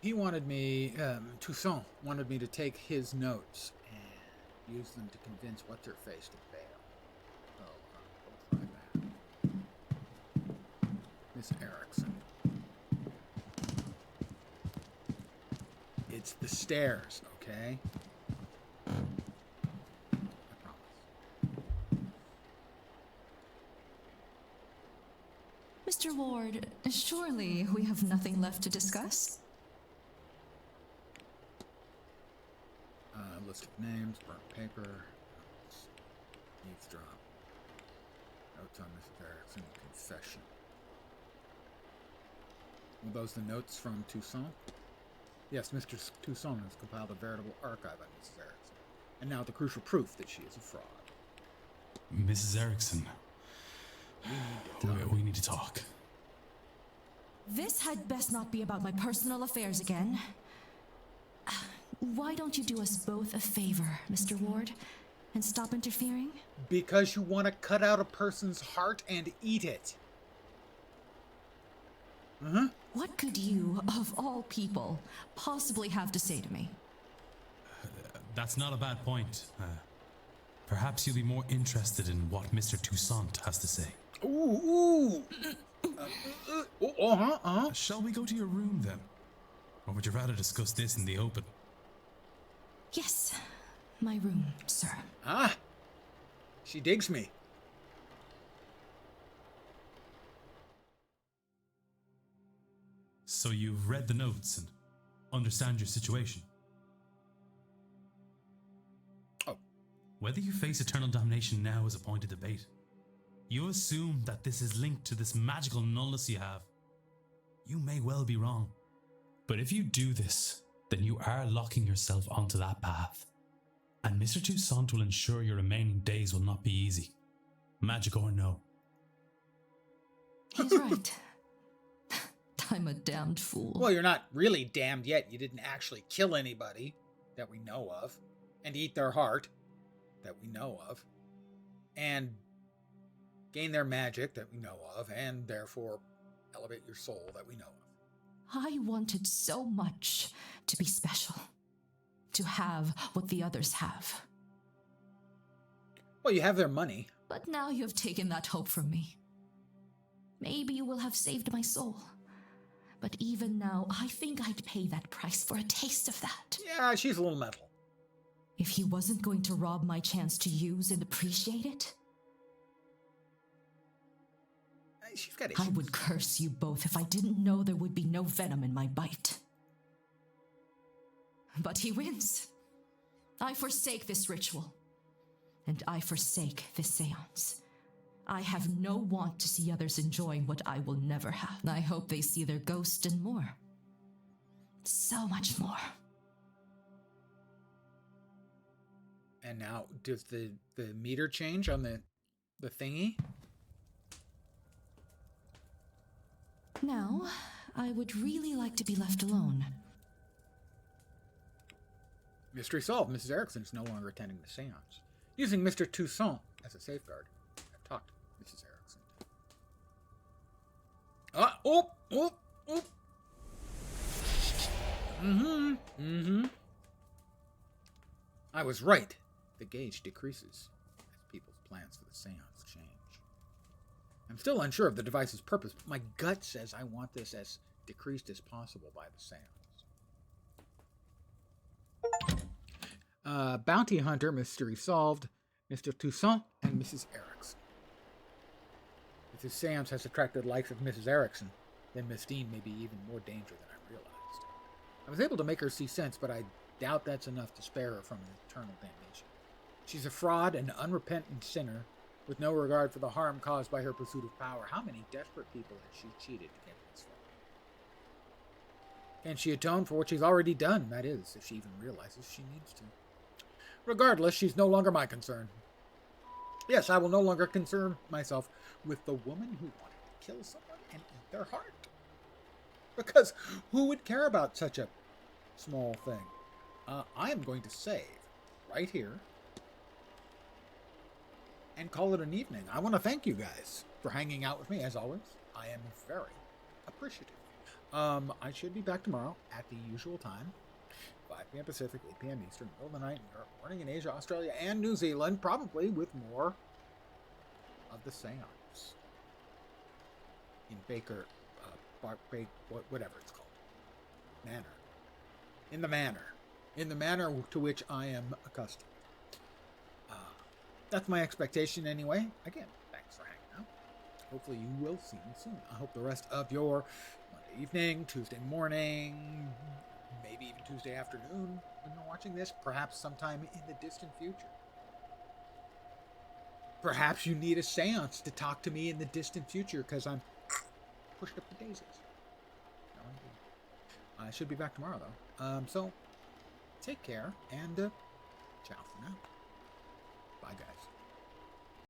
He wanted me, Toussaint wanted me to take his notes and use them to convince What's-Her-Face to bail. So, we'll try that. Miss Erickson. It's the stairs, okay? Mr. Ward, surely we have nothing left to discuss? List of names, burnt paper, eavesdrop, notes on Mrs. Erickson, confession. Were those the notes from Toussaint? Yes, Mr. Toussaint has compiled a veritable archive on Mrs. Erickson, and now the crucial proof that she is a fraud. Mrs. Erickson. We need to talk. This had best not be about my personal affairs again. Why don't you do us both a favor, Mr. Ward, and stop interfering? Because you want to cut out a person's heart and eat it. What could you, of all people, possibly have to say to me? That's not a bad point. Perhaps you'll be more interested in what Mr. Toussaint has to say. Ooh. Shall we go to your room then? Or would you rather discuss this in the open? Yes, my room, sir. She digs me. So you've read the notes and understand your situation? Oh. Whether you face eternal damnation now is a point of debate. You assume that this is linked to this magical nullness you have. You may well be wrong. But if you do this, then you are locking yourself onto that path. And Mr. Toussaint will ensure your remaining days will not be easy. Magic or no. He's right. I'm a damned fool. Well, you're not really damned yet. You didn't actually kill anybody that we know of, and eat their heart that we know of, and gain their magic that we know of, and therefore elevate your soul that we know of. I wanted so much to be special, to have what the others have. Well, you have their money. But now you have taken that hope from me. Maybe you will have saved my soul. But even now, I think I'd pay that price for a taste of that. Yeah, she's a little metal. If he wasn't going to rob my chance to use and appreciate it, she's got issues. I would curse you both if I didn't know there would be no venom in my bite. But he wins. I forsake this ritual. And I forsake this seance. I have no want to see others enjoying what I will never have. I hope they see their ghost and more. So much more. And now, does the meter change on the thingy? Now, I would really like to be left alone. Mystery solved. Mrs. Erickson is no longer attending the seance. Using Mr. Toussaint as a safeguard. I've talked to Mrs. Erickson. I was right. The gauge decreases as people's plans for the seance change. I'm still unsure of the device's purpose, but my gut says I want this as decreased as possible by the seance. Bounty Hunter, mystery solved, Mr. Toussaint, and Mrs. Erickson. If this seance has attracted the likes of Mrs. Erickson, then Miss Dean may be even more danger than I realized. I was able to make her see sense, but I doubt that's enough to spare her from eternal damnation. She's a fraud and unrepentant sinner, with no regard for the harm caused by her pursuit of power. How many desperate people has she cheated to get this far? Can she atone for what she's already done? That is, if she even realizes she needs to. Regardless, she's no longer my concern. Yes, I will no longer concern myself with the woman who wanted to kill someone and eat their heart. Because who would care about such a small thing? I am going to save right here and call it an evening. I want to thank you guys for hanging out with me, as always. I am very appreciative. I should be back tomorrow at the usual time. 5 p.m. Pacific, 8 p.m. Eastern, middle of the night in Europe, morning in Asia, Australia, and New Zealand, probably with more of the seance. In Baker, whatever it's called. Manor. In the manor. In the manner to which I am accustomed. That's my expectation anyway. Again, thanks for hanging out. Hopefully you will see me soon. I hope the rest of your Monday evening, Tuesday morning, maybe even Tuesday afternoon when you're watching this, perhaps sometime in the distant future. Perhaps you need a seance to talk to me in the distant future because I'm pushed up the daisies. No, indeed. I should be back tomorrow, though. So, take care and ciao for now. Bye, guys.